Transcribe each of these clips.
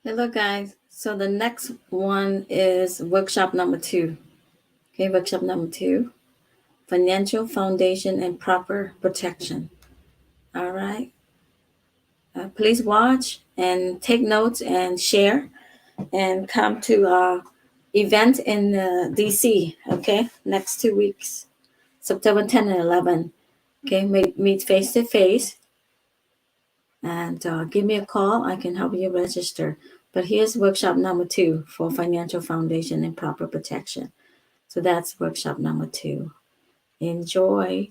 Hello guys. So the next one is workshop number 2. Okay, workshop number 2, financial foundation and proper protection. All right. Please watch and take notes and share and come to our event in DC. Okay, next 2 weeks, September 10 and 11. Okay, meet face to face and give me a call. I can help you register. But here's workshop number 2 for financial foundation and proper protection. So that's workshop number 2. Enjoy.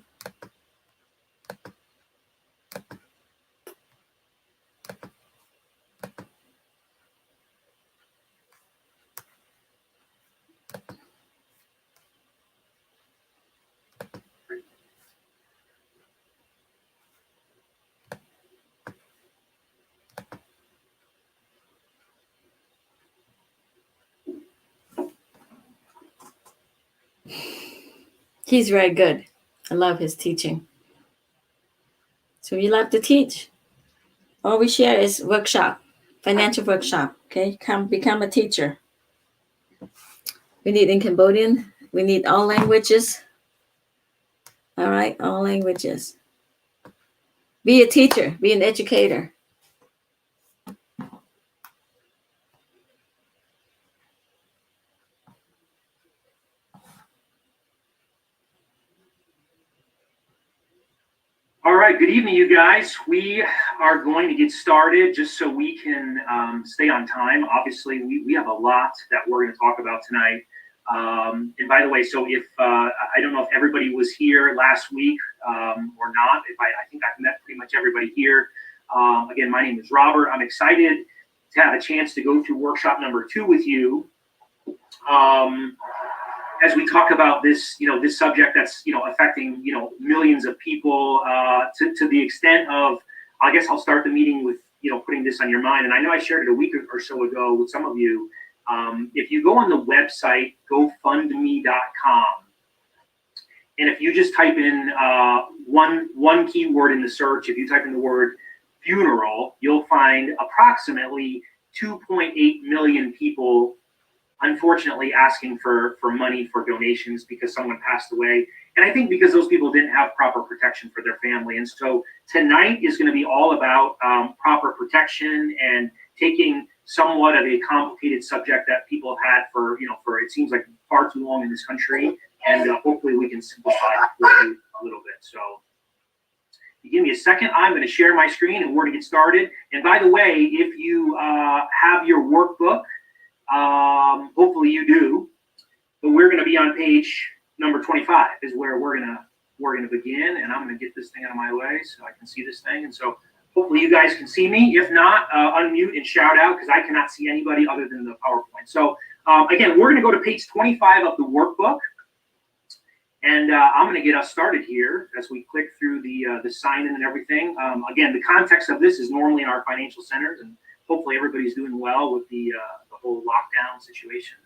He's very good. I love his teaching. So you love to teach? All we share is workshop, financial workshop. Okay, come become a teacher. We need in Cambodian. We need all languages. All right, all languages. Be a teacher. Be an educator. All right, good evening, you guys. We are going to get started just so we can stay on time. Obviously, we have a lot that we're going to talk about tonight. And by the way, so if I don't know if everybody was here last week or not. I think I've met pretty much everybody here. Again, my name is Robert. I'm excited to have a chance to go through workshop number 2 with you. As we talk about this, this subject that's, affecting, millions of people to the extent of, I guess I'll start the meeting with, putting this on your mind. And I know I shared it a week or so ago with some of you. If you go on the website, gofundme.com, and if you just type in one keyword in the search, if you type in the word funeral, you'll find approximately 2.8 million people unfortunately asking for money for donations because someone passed away. And I think because those people didn't have proper protection for their family. And so tonight is going to be all about proper protection and taking somewhat of a complicated subject that people have had for it seems like far too long in this country. And hopefully we can simplify it for you a little bit. So you give me a second. I'm going to share my screen and we're going to get started. And by the way, if you have your workbook, hopefully you do, but we're going to be on page number 25 is where we're going to begin, and I'm going to get this thing out of my way so I can see this thing. And so hopefully you guys can see me. If not, unmute and shout out because I cannot see anybody other than the PowerPoint. So again, we're going to go to page 25 of the workbook, and I'm going to get us started here as we click through the sign in and everything. Again, the context of this is normally in our financial centers, and hopefully everybody's doing well with the whole lockdown situation.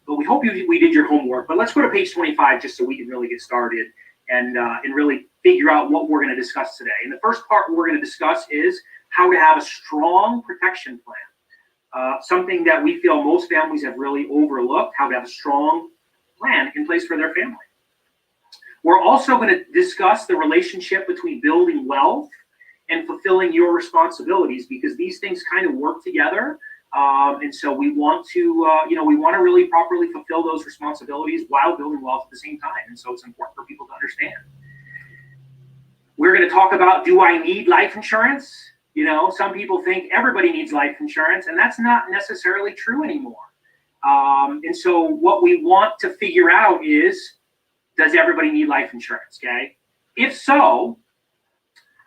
But we hope we did your homework. But let's go to page 25 just so we can really get started and really figure out what we're going to discuss today. And the first part we're going to discuss is how to have a strong protection plan. Something that we feel most families have really overlooked, how to have a strong plan in place for their family. We're also going to discuss the relationship between building wealth and fulfilling your responsibilities, because these things kind of work together. And so we want to, really properly fulfill those responsibilities while building wealth at the same time. And so it's important for people to understand. We're going to talk about, do I need life insurance? Some people think everybody needs life insurance, and that's not necessarily true anymore. And so what we want to figure out is, does everybody need life insurance? Okay. If so,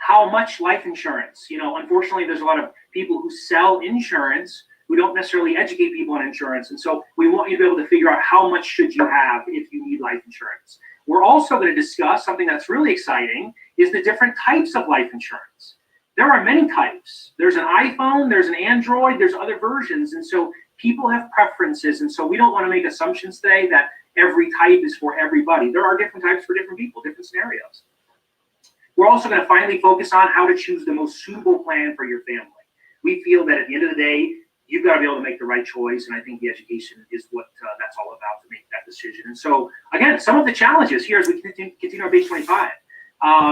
how much life insurance? Unfortunately, there's a lot of people who sell insurance who don't necessarily educate people on insurance. And so we want you to be able to figure out how much should you have if you need life insurance. We're also going to discuss something that's really exciting, is the different types of life insurance. There are many types. There's an iPhone, there's an Android, there's other versions. And so people have preferences. And so we don't want to make assumptions today that every type is for everybody. There are different types for different people, different scenarios. We're also going to finally focus on how to choose the most suitable plan for your family. we feel that at the end of the day, you've got to be able to make the right choice. And I think the education is what that's all about, to make that decision. And so, again, some of the challenges here as we continue on page 25.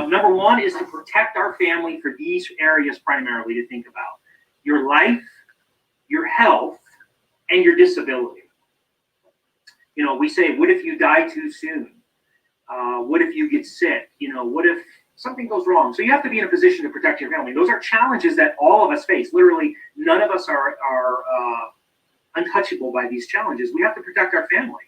Number one is to protect our family for these areas primarily to think about: your life, your health, and your disability. You know, we say, what if you die too soon? What if you get sick? You know, what if something goes wrong? So you have to be in a position to protect your family. Those are challenges that all of us face. Literally, none of us are untouchable by these challenges. We have to protect our family.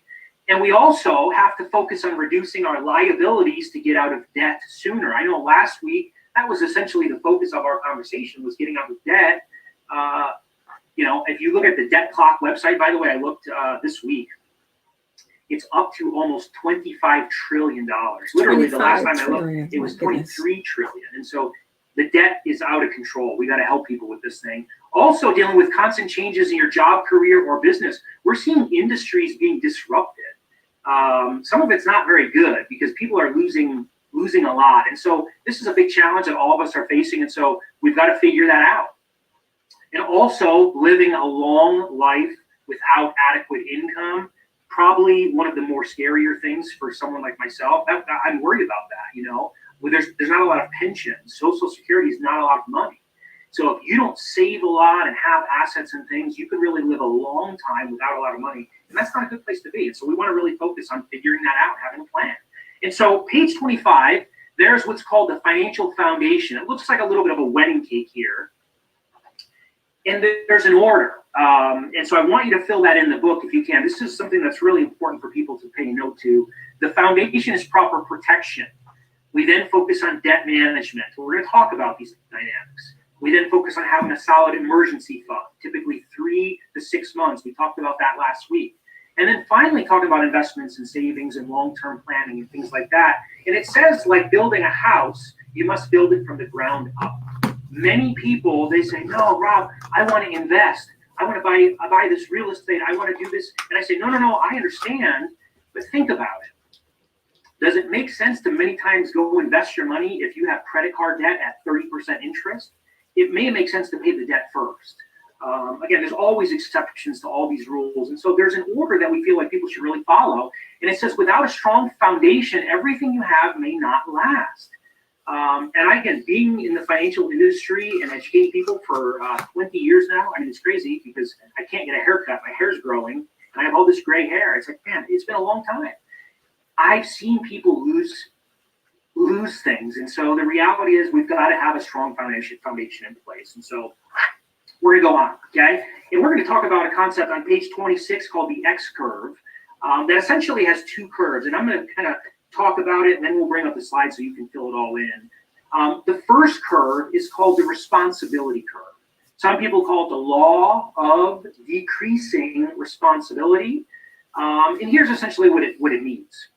And we also have to focus on reducing our liabilities to get out of debt sooner. I know last week, that was essentially the focus of our conversation, was getting out of debt. You know, if you look at the Debt Clock website, by the way, I looked this week, it's up to almost $25 trillion. Literally, the last time I looked, it was 23 trillion. And so the debt is out of control. We got to help people with this thing. Also, dealing with constant changes in your job, career, or business. We're seeing industries being disrupted. Some of it's not very good because people are losing a lot. And so this is a big challenge that all of us are facing. And so we've got to figure that out. And also, living a long life without adequate income, probably one of the more scarier things for someone like myself. I'm worried about that, you know. There's not a lot of pensions. Social Security is not a lot of money. So if you don't save a lot and have assets and things, you could really live a long time without a lot of money. And that's not a good place to be. And so we want to really focus on figuring that out, having a plan. And so page 25, there's what's called the financial foundation. It looks like a little bit of a wedding cake here. And there's an order. And so I want you to fill that in the book if you can. This is something that's really important for people to pay note to. The foundation is proper protection. We then focus on debt management. We're going to talk about these dynamics. We then focus on having a solid emergency fund, typically 3 to 6 months. We talked about that last week. And then finally talking about investments and savings and long-term planning and things like that. And it says, like building a house, you must build it from the ground up. Many people, they say, no, Rob, I want to invest. I want to buy this real estate. I want to do this. And I say, no, I understand, but think about it. Does it make sense to many times go invest your money if you have credit card debt at 30% interest? It may make sense to pay the debt first. Again, there's always exceptions to all these rules. And so there's an order that we feel like people should really follow. And it says, without a strong foundation, everything you have may not last. And again, being in the financial industry and educating people for 20 years now, I mean, it's crazy because I can't get a haircut. My hair's growing and I have all this gray hair. It's like, man, it's been a long time. I've seen people lose things. And so the reality is we've got to have a strong foundation in place. And so we're going to go on, okay? And we're going to talk about a concept on page 26 called the X curve that essentially has two curves. And I'm going to kind of talk about it, and then we'll bring up the slide so you can fill it all in. The first curve is called the responsibility curve. Some people call it the law of decreasing responsibility. And here's essentially what it means.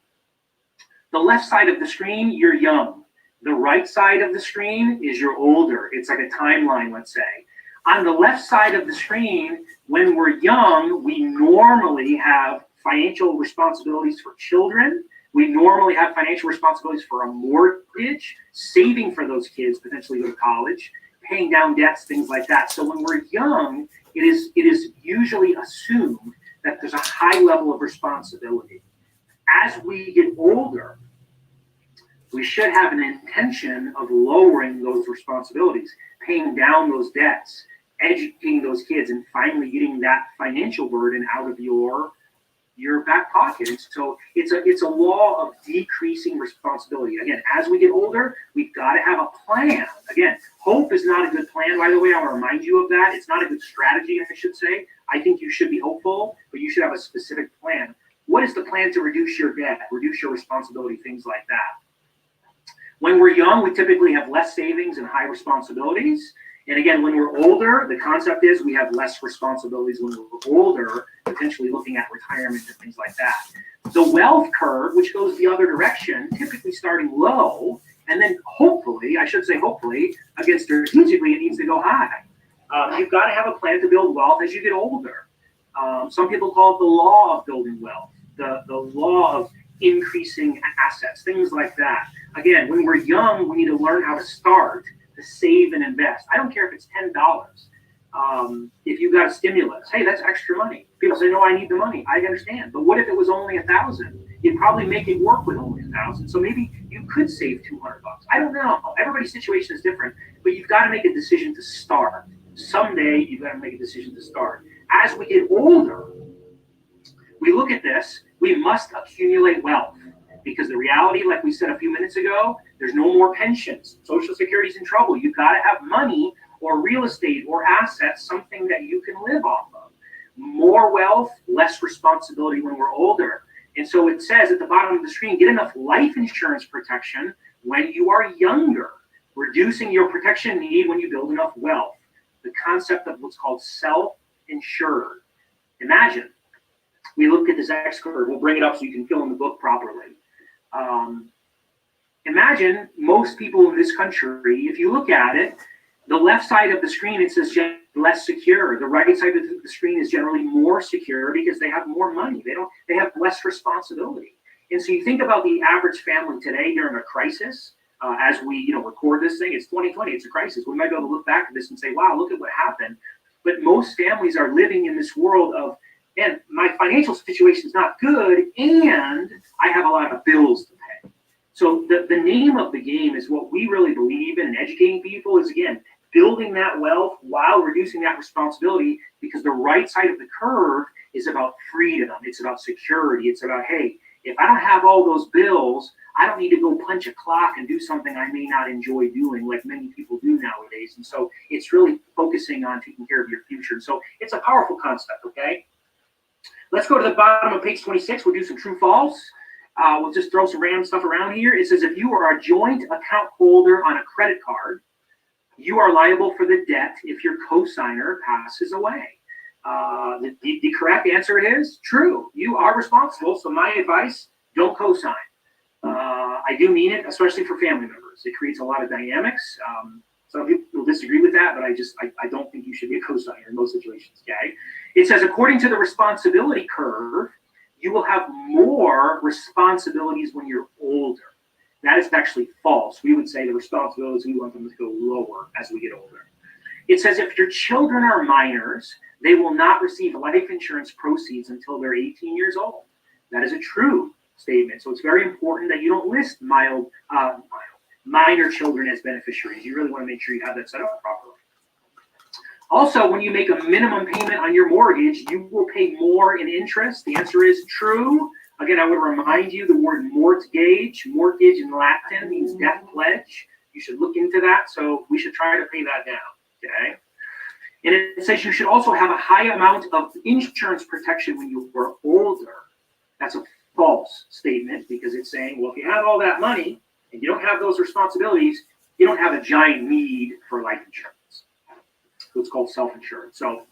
The left side of the screen, you're young. The right side of the screen is you're older. It's like a timeline, let's say. On the left side of the screen, when we're young, we normally have financial responsibilities for children. We normally have financial responsibilities for a mortgage, saving for those kids, potentially go to college, paying down debts, things like that. So when we're young, it is usually assumed that there's a high level of responsibility. As we get older, we should have an intention of lowering those responsibilities, paying down those debts, educating those kids, and finally getting that financial burden out of your back pocket. And so it's a law of decreasing responsibility. Again, as we get older, we've got to have a plan. Again, hope is not a good plan. By the way, I want to remind you of that. It's not a good strategy, I should say. I think you should be hopeful, but you should have a specific plan. What is the plan to reduce your debt, reduce your responsibility, things like that? When we're young, we typically have less savings and high responsibilities. And again, when we're older, the concept is we have less responsibilities when we're older, potentially looking at retirement and things like that. The wealth curve, which goes the other direction, typically starting low, and then hopefully, again, strategically, it needs to go high. You've got to have a plan to build wealth as you get older. Some people call it the law of building wealth, the law of increasing assets, things like that. Again, when we're young, we need to learn how to start to save and invest. I don't care if it's $10. If you got a stimulus, hey, that's extra money. People say, no, I need the money. I understand. But what if it was only 1,000? You'd probably make it work with only 1,000. So maybe you could save $200. I don't know. Everybody's situation is different, but you've got to make a decision to start. Someday you've got to make a decision to start. As we get older, we look at this, we must accumulate wealth because the reality, like we said a few minutes ago, there's no more pensions. Social Security's in trouble. You've got to have money or real estate or assets, something that you can live off of. More wealth, less responsibility when we're older. And so it says at the bottom of the screen, get enough life insurance protection when you are younger, reducing your protection need when you build enough wealth. The concept of what's called self-insured. Imagine, we look at this X curve, we'll bring it up so you can fill in the book properly. Imagine most people in this country, if you look at it, the left side of the screen, it says less secure. The right side of the screen is generally more secure because they have more money. They have less responsibility. And so you think about the average family today during a crisis, as we record this thing, it's 2020, it's a crisis. We might be able to look back at this and say, wow, look at what happened. But most families are living in this world of, man, my financial situation is not good and I have a lot of bills to pay. So the name of the game is what we really believe in, and educating people is, again, building that wealth while reducing that responsibility, because the right side of the curve is about freedom. It's about security. It's about, hey, if I don't have all those bills, I don't need to go punch a clock and do something I may not enjoy doing like many people do nowadays. And so it's really focusing on taking care of your future. So it's a powerful concept, okay? Let's go to the bottom of page 26. We'll do some true false. We'll just throw some random stuff around here. It says if you are a joint account holder on a credit card, you are liable for the debt if your cosigner passes away. The correct answer is true. You are responsible. So my advice, don't cosign. I do mean it, especially for family members. It creates a lot of dynamics. Some people will disagree with that, but I don't think you should be a cosigner in most situations, okay? It says, according to the responsibility curve, you will have more responsibilities when you're older. That is actually false. We would say the responsibilities, we want them to go lower as we get older. It says if your children are minors, they will not receive life insurance proceeds until they're 18 years old. That is a true statement. So it's very important that you don't list minor children as beneficiaries. You really want to make sure you have that set up properly. Also, when you make a minimum payment on your mortgage, you will pay more in interest. The answer is true. Again, I would remind you the word mortgage in Latin means death pledge. You should look into that. So we should try to pay that down, okay? And it says you should also have a high amount of insurance protection when you are older. That's a false statement because it's saying, well, if you have all that money and you don't have those responsibilities, you don't have a giant need for life insurance. What's called self-insured. So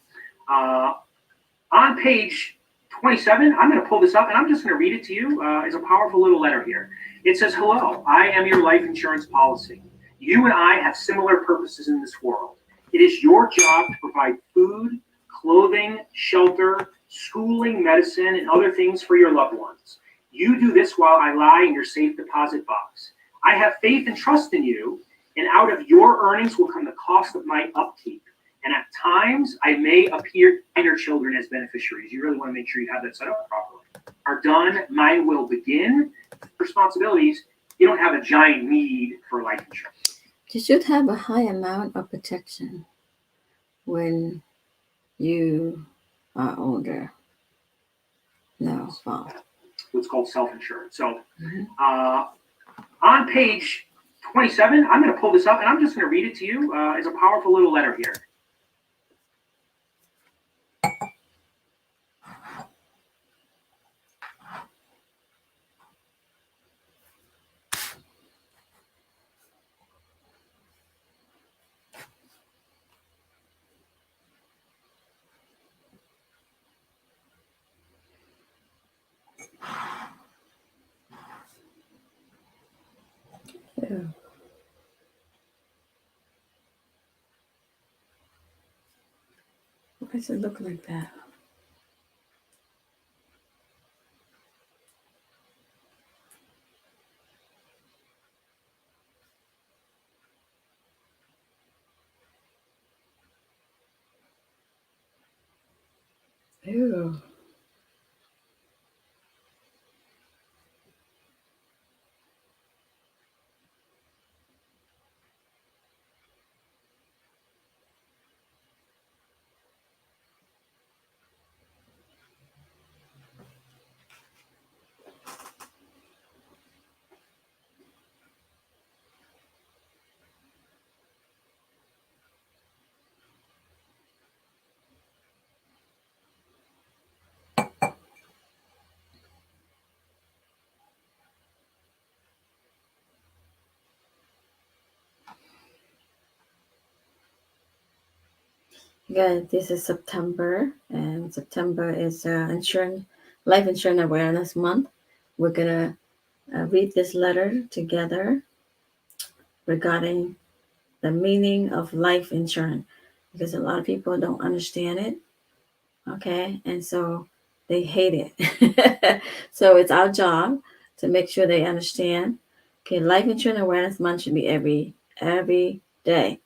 on page 27, I'm going to pull this up and I'm just going to read it to you. It's a powerful little letter here. It says, hello, I am your life insurance policy. You and I have similar purposes in this world. It is your job to provide food, clothing, shelter, schooling, medicine, and other things for your loved ones. You do this while I lie in your safe deposit box. I have faith and trust in you, and out of your earnings will come the cost of my upkeep. And at times, I may appear minor children as beneficiaries. You really want to make sure you have that set up properly. Are done, mine will begin. Responsibilities, you don't have a giant need for life insurance. You should have a high amount of protection when you are older. No, false. What's called self-insured. So on page 27, I'm going to pull this up, and I'm just going to read it to you. It's a powerful little letter here. Yeah. Why does it look like that? Ooh. Good. This is September, and September is life insurance awareness month. We're gonna read this letter together regarding the meaning of life insurance, because a lot of people don't understand it. Okay, and so they hate it. So it's our job to make sure they understand. Okay, life insurance awareness month should be every day,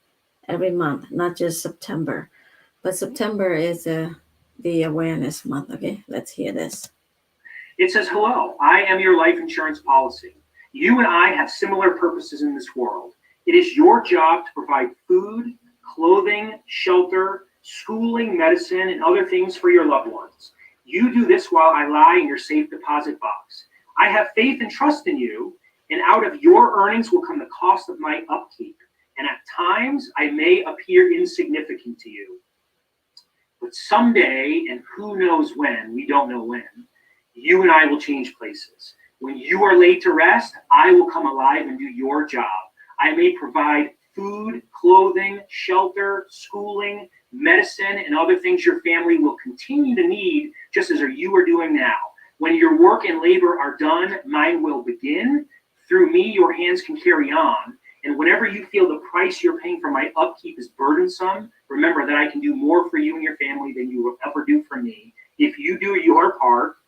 every month, not just September. But September is the awareness month. Okay, let's hear this. It says, hello, I am your life insurance policy. You and I have similar purposes in this world. It is your job to provide food, clothing, shelter, schooling, medicine, and other things for your loved ones. You do this while I lie in your safe deposit box. I have faith and trust in you, and out of your earnings will come the cost of my upkeep. And at times, I may appear insignificant to you. But someday, and who knows when, we don't know when, you and I will change places. When you are laid to rest, I will come alive and do your job. I may provide food, clothing, shelter, schooling, medicine, and other things your family will continue to need, just as you are doing now. When your work and labor are done, mine will begin. Through me, your hands can carry on. And whenever you feel the price you're paying for my upkeep is burdensome, remember that I can do more for you and your family than you will ever do for me. If you do your part,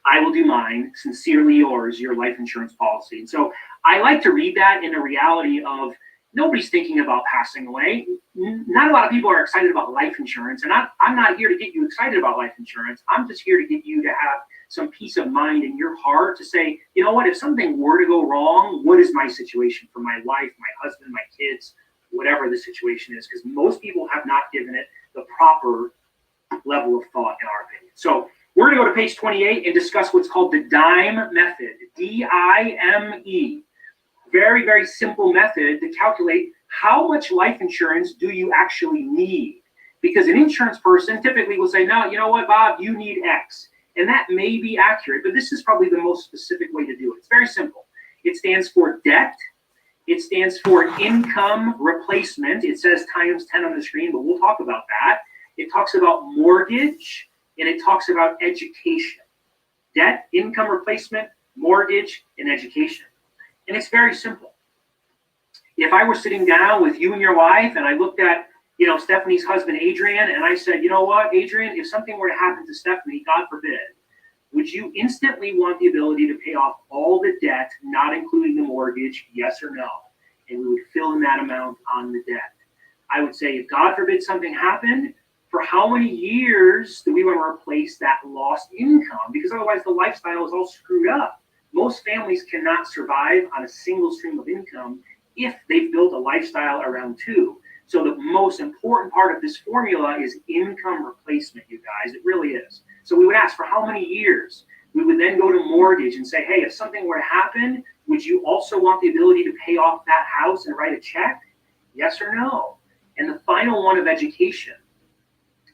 I will do mine. Sincerely yours, your life insurance policy. And so I like to read that in a reality of nobody's thinking about passing away. Not a lot of people are excited about life insurance. And I'm not here to get you excited about life insurance. I'm just here to get you to have some peace of mind in your heart to say, you know what, if something were to go wrong, what is my situation for my wife, my husband, my kids, whatever the situation is? Because most people have not given it the proper level of thought, in our opinion. So we're going to go to page 28 and discuss what's called the DIME method, D-I-M-E. Very, very simple method to calculate how much life insurance do you actually need. Because an insurance person typically will say, no, you know what, Bob, you need X. And that may be accurate, but this is probably the most specific way to do it. It's very simple. It stands for debt. It stands for income replacement. It says times 10 on the screen, but we'll talk about that. It talks about mortgage, and it talks about education. Debt, income replacement, mortgage, and education. And it's very simple. If I were sitting down with you and your wife, and I looked at, Stephanie's husband, Adrian, and I said, you know what, Adrian, if something were to happen to Stephanie, God forbid, would you instantly want the ability to pay off all the debt, not including the mortgage, yes or no? And we would fill in that amount on the debt. I would say, if God forbid something happened, for how many years do we want to replace that lost income? Because otherwise the lifestyle is all screwed up. Most families cannot survive on a single stream of income if they've built a lifestyle around two. So the most important part of this formula is income replacement, you guys. It really is. So we would ask for how many years. We would then go to mortgage and say, hey, if something were to happen, would you also want the ability to pay off that house and write a check? Yes or no? And the final one of education.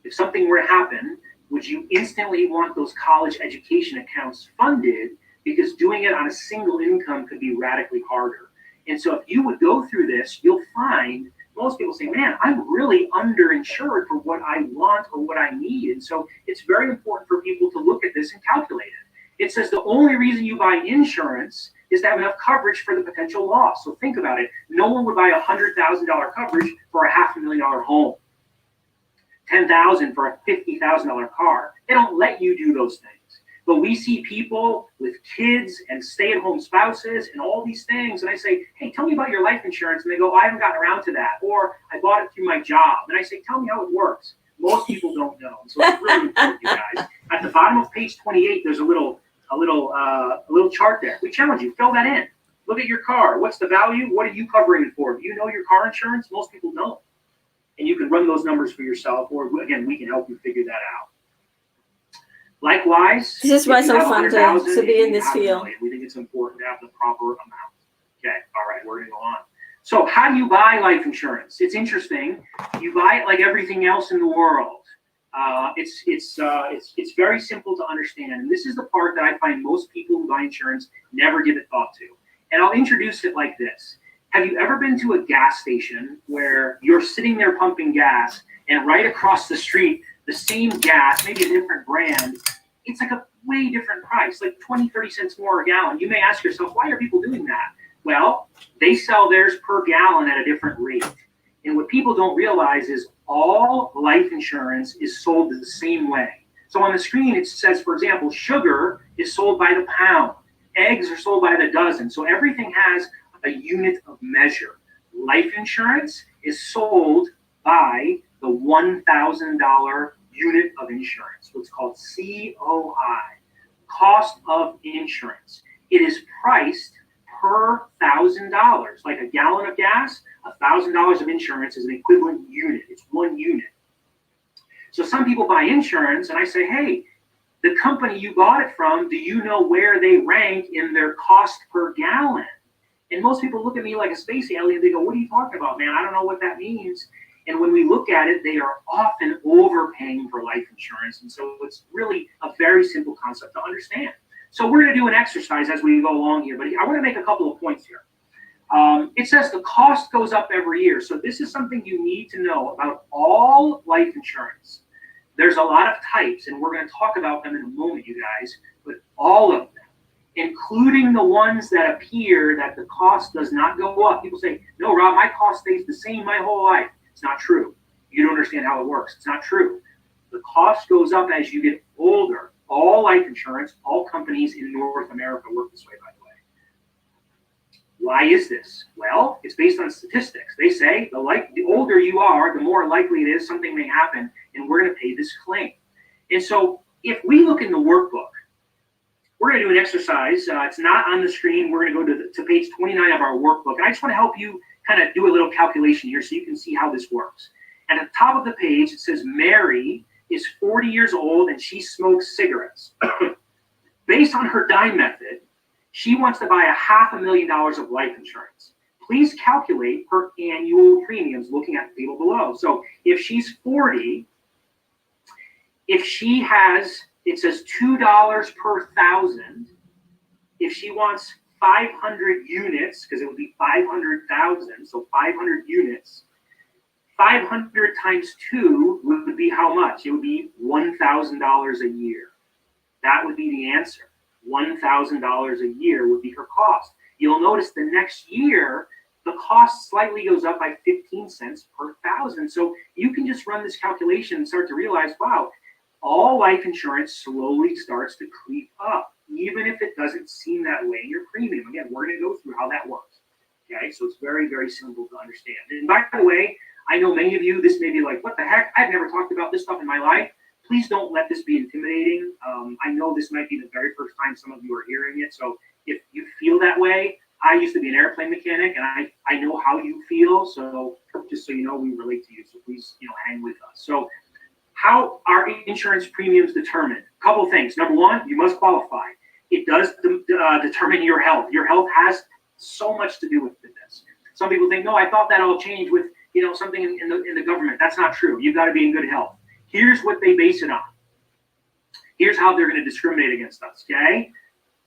If something were to happen, would you instantly want those college education accounts funded? Because doing it on a single income could be radically harder. And so if you would go through this, you'll find most people say, man, I'm really underinsured for what I want or what I need. And so it's very important for people to look at this and calculate it. It says the only reason you buy insurance is to have enough coverage for the potential loss. So think about it. No one would buy $100,000 coverage for a $500,000 home. $10,000 for a $50,000 car. They don't let you do those things. But we see people with kids and stay-at-home spouses and all these things, and I say, hey, tell me about your life insurance. And they go, I haven't gotten around to that. Or I bought it through my job. And I say, tell me how it works. Most people don't know. So it's really important, you guys. At the bottom of page 28, there's a little chart there. We challenge you, fill that in. Look at your car. What's the value? What are you covering it for? Do you know your car insurance? Most people don't. And you can run those numbers for yourself, or again, we can help you figure that out. Likewise, this is why it's so fun to be in this field. We think it's important to have the proper amount. Okay, all right, we're gonna go on. So how do you buy life insurance? It's interesting. You buy it like everything else in the world. It's very simple to understand, and this is the part that I find most people who buy insurance never give it thought to. And I'll introduce it like this. Have you ever been to a gas station where you're sitting there pumping gas, and right across the street, the same gas, maybe a different brand, it's like a way different price, like 20, 30 cents more a gallon. You may ask yourself, why are people doing that? Well, they sell theirs per gallon at a different rate. And what people don't realize is all life insurance is sold the same way. So on the screen, it says, for example, sugar is sold by the pound. Eggs are sold by the dozen. So everything has a unit of measure. Life insurance is sold by the $1,000 unit of insurance, what's called COI, cost of insurance. It is priced per $1,000. Like a gallon of gas, $1,000 of insurance is an equivalent unit. It's one unit. So some people buy insurance, and I say, hey, the company you bought it from, do you know where they rank in their cost per gallon? And most people look at me like a space alien. They go, what are you talking about, man? I don't know what that means. And when we look at it, they are often overpaying for life insurance. And so it's really a very simple concept to understand. So we're going to do an exercise as we go along here, but I want to make a couple of points here. It says the cost goes up every year. So this is something you need to know about all life insurance. There's a lot of types, and we're going to talk about them in a moment, you guys, but all of them, including the ones that appear that the cost does not go up. People say, no, Rob, my cost stays the same my whole life. It's not true. You don't understand how it works. It's not true. The cost goes up as you get older. All life insurance, all companies in North America work this way, by the way. Why is this? Well, it's based on statistics. They say the older you are, the more likely it is something may happen, and we're going to pay this claim. And so if we look in the workbook, we're going to do an exercise. It's not on the screen. We're going to go to page 29 of our workbook. And I just want to help you kind of do a little calculation here so you can see how this works. And at the top of the page, it says Mary is 40 years old and she smokes cigarettes. Based on her dime method, she wants to buy $500,000 of life insurance. Please calculate her annual premiums looking at the table below. So if she's 40, if she has, it says $2 per thousand. If she wants 500 units, because it would be 500,000, so 500 units, 500 times 2 would be how much? It would be $1,000 a year. That would be the answer. $1,000 a year would be her cost. You'll notice the next year, the cost slightly goes up by 15 cents per thousand. So you can just run this calculation and start to realize, wow, all life insurance slowly starts to creep up, even if it doesn't seem that way in your premium. Again, we're going to go through how that works. Okay, so it's very, very simple to understand. And by the way, I know many of you, this may be like, what the heck? I've never talked about this stuff in my life. Please don't let this be intimidating. I know this might be the very first time some of you are hearing it. So if you feel that way, I used to be an airplane mechanic, and I know how you feel. So just so you know, we relate to you. So please, hang with us. So how are insurance premiums determined? A couple of things. Number one, you must qualify. It does determine your health. Your health has so much to do with this. Some people think, no, I thought that all changed with something in the government. That's not true. You've got to be in good health. Here's what they base it on. Here's how they're going to discriminate against us, okay?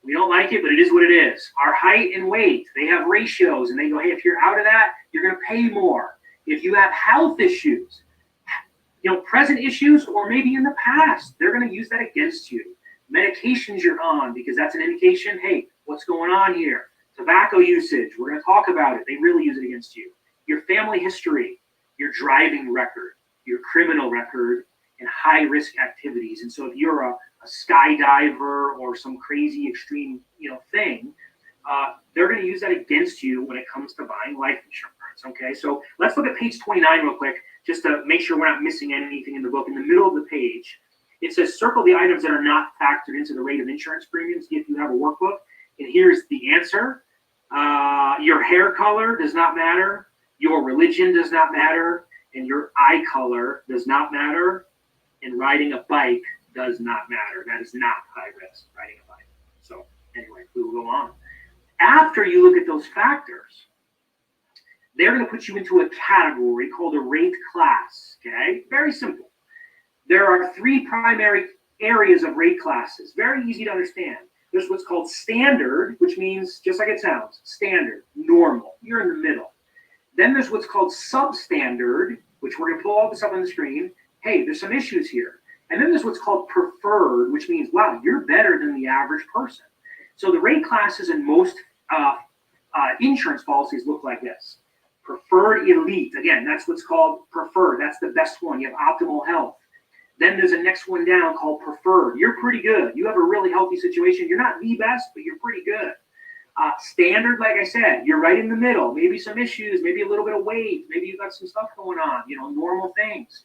We don't like it, but it is what it is. Our height and weight, they have ratios, and they go, hey, if you're out of that, you're going to pay more. If you have health issues, present issues, or maybe in the past, they're going to use that against you. Medications you're on, because that's an indication, hey, what's going on here? Tobacco usage, we're going to talk about it. They really use it against you. Your family history, your driving record, your criminal record, and high-risk activities. And so if you're a skydiver or some crazy extreme, thing, they're going to use that against you when it comes to buying life insurance. Okay, so let's look at page 29 real quick. just to make sure we're not missing anything in the book. In the middle of the page, it says circle the items that are not factored into the rate of insurance premiums if you have a workbook. And here's the answer. Your hair color does not matter. Your religion does not matter. And your eye color does not matter. And riding a bike does not matter. That is not high risk, riding a bike. So anyway, we will go on. After you look at those factors, they're going to put you into a category called a rate class, okay? Very simple. There are three primary areas of rate classes, very easy to understand. There's what's called standard, which means, just like it sounds, standard, normal, you're in the middle. Then there's what's called substandard, which we're going to pull all this up on the screen. Hey, there's some issues here. And then there's what's called preferred, which means, wow, you're better than the average person. So the rate classes in most insurance policies look like this. Preferred elite, again, that's what's called preferred. That's the best one. You have optimal health. Then there's a next one down called preferred. You're pretty good. You have a really healthy situation. You're not the best, but you're pretty good. Standard, like I said, you're right in the middle. Maybe some issues, maybe a little bit of weight. Maybe you've got some stuff going on, normal things.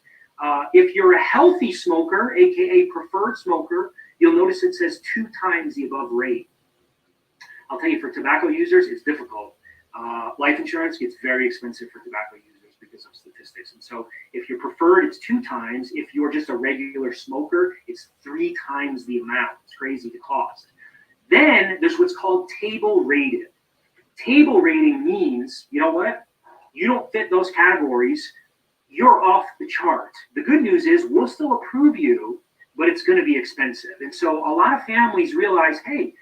If you're a healthy smoker, aka preferred smoker, you'll notice it says 2 times the above rate. I'll tell you, for tobacco users, it's difficult. Life insurance gets very expensive for tobacco users because of statistics. And so if you're preferred, it's 2 times. If you're just a regular smoker, it's 3 times the amount. It's crazy the cost. Then there's what's called table rated. Table rating means, you know what? You don't fit those categories. You're off the chart. The good news is we'll still approve you, but it's going to be expensive. And so a lot of families realize, hey,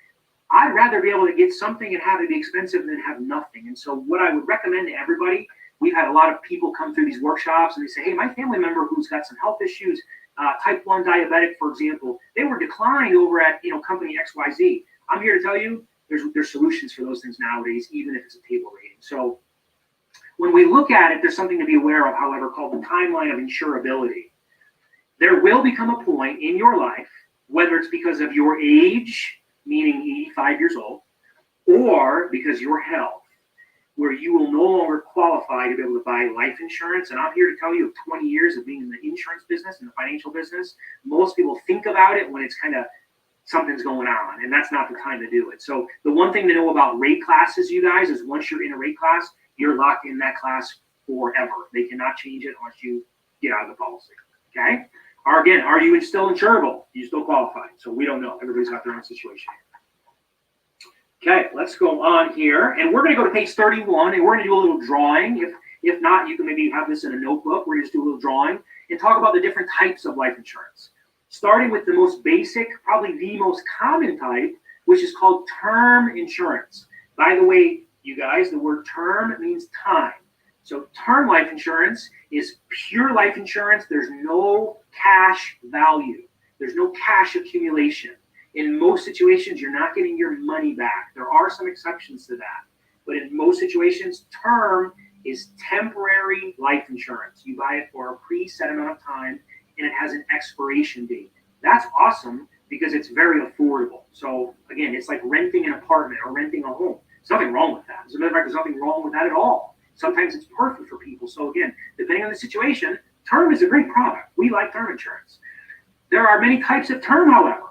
I'd rather be able to get something and have it be expensive than have nothing. And so what I would recommend to everybody, we've had a lot of people come through these workshops and they say, hey, my family member who's got some health issues, type 1 diabetic, for example, they were declined over at company XYZ. I'm here to tell you there's solutions for those things nowadays, even if it's a table rating. So when we look at it, there's something to be aware of, however, called the timeline of insurability. There will become a point in your life, whether it's because of your age, meaning 85 years old, or because your health, where you will no longer qualify to be able to buy life insurance. And I'm here to tell you, of 20 years of being in the insurance business and the financial business, most people think about it when it's kind of something's going on, and that's not the time to do it. So the one thing to know about rate classes, you guys, is once you're in a rate class, you're locked in that class forever. They cannot change it unless you get out of the policy, okay? Or again, are you still insurable? Do you still qualify? So we don't know. Everybody's got their own situation. Okay, let's go on here. And we're going to go to page 31, and we're going to do a little drawing. If not, you can maybe have this in a notebook. We're going to just do a little drawing and talk about the different types of life insurance. Starting with the most basic, probably the most common type, which is called term insurance. By the way, you guys, the word term means time. So term life insurance is pure life insurance. There's no cash value. There's no cash accumulation. In most situations, you're not getting your money back. There are some exceptions to that. But in most situations, term is temporary life insurance. You buy it for a preset amount of time, and it has an expiration date. That's awesome because it's very affordable. So again, it's like renting an apartment or renting a home. There's nothing wrong with that. As a matter of fact, there's nothing wrong with that at all. Sometimes it's perfect for people. So again, depending on the situation, term is a great product. We like term insurance. There are many types of term, however.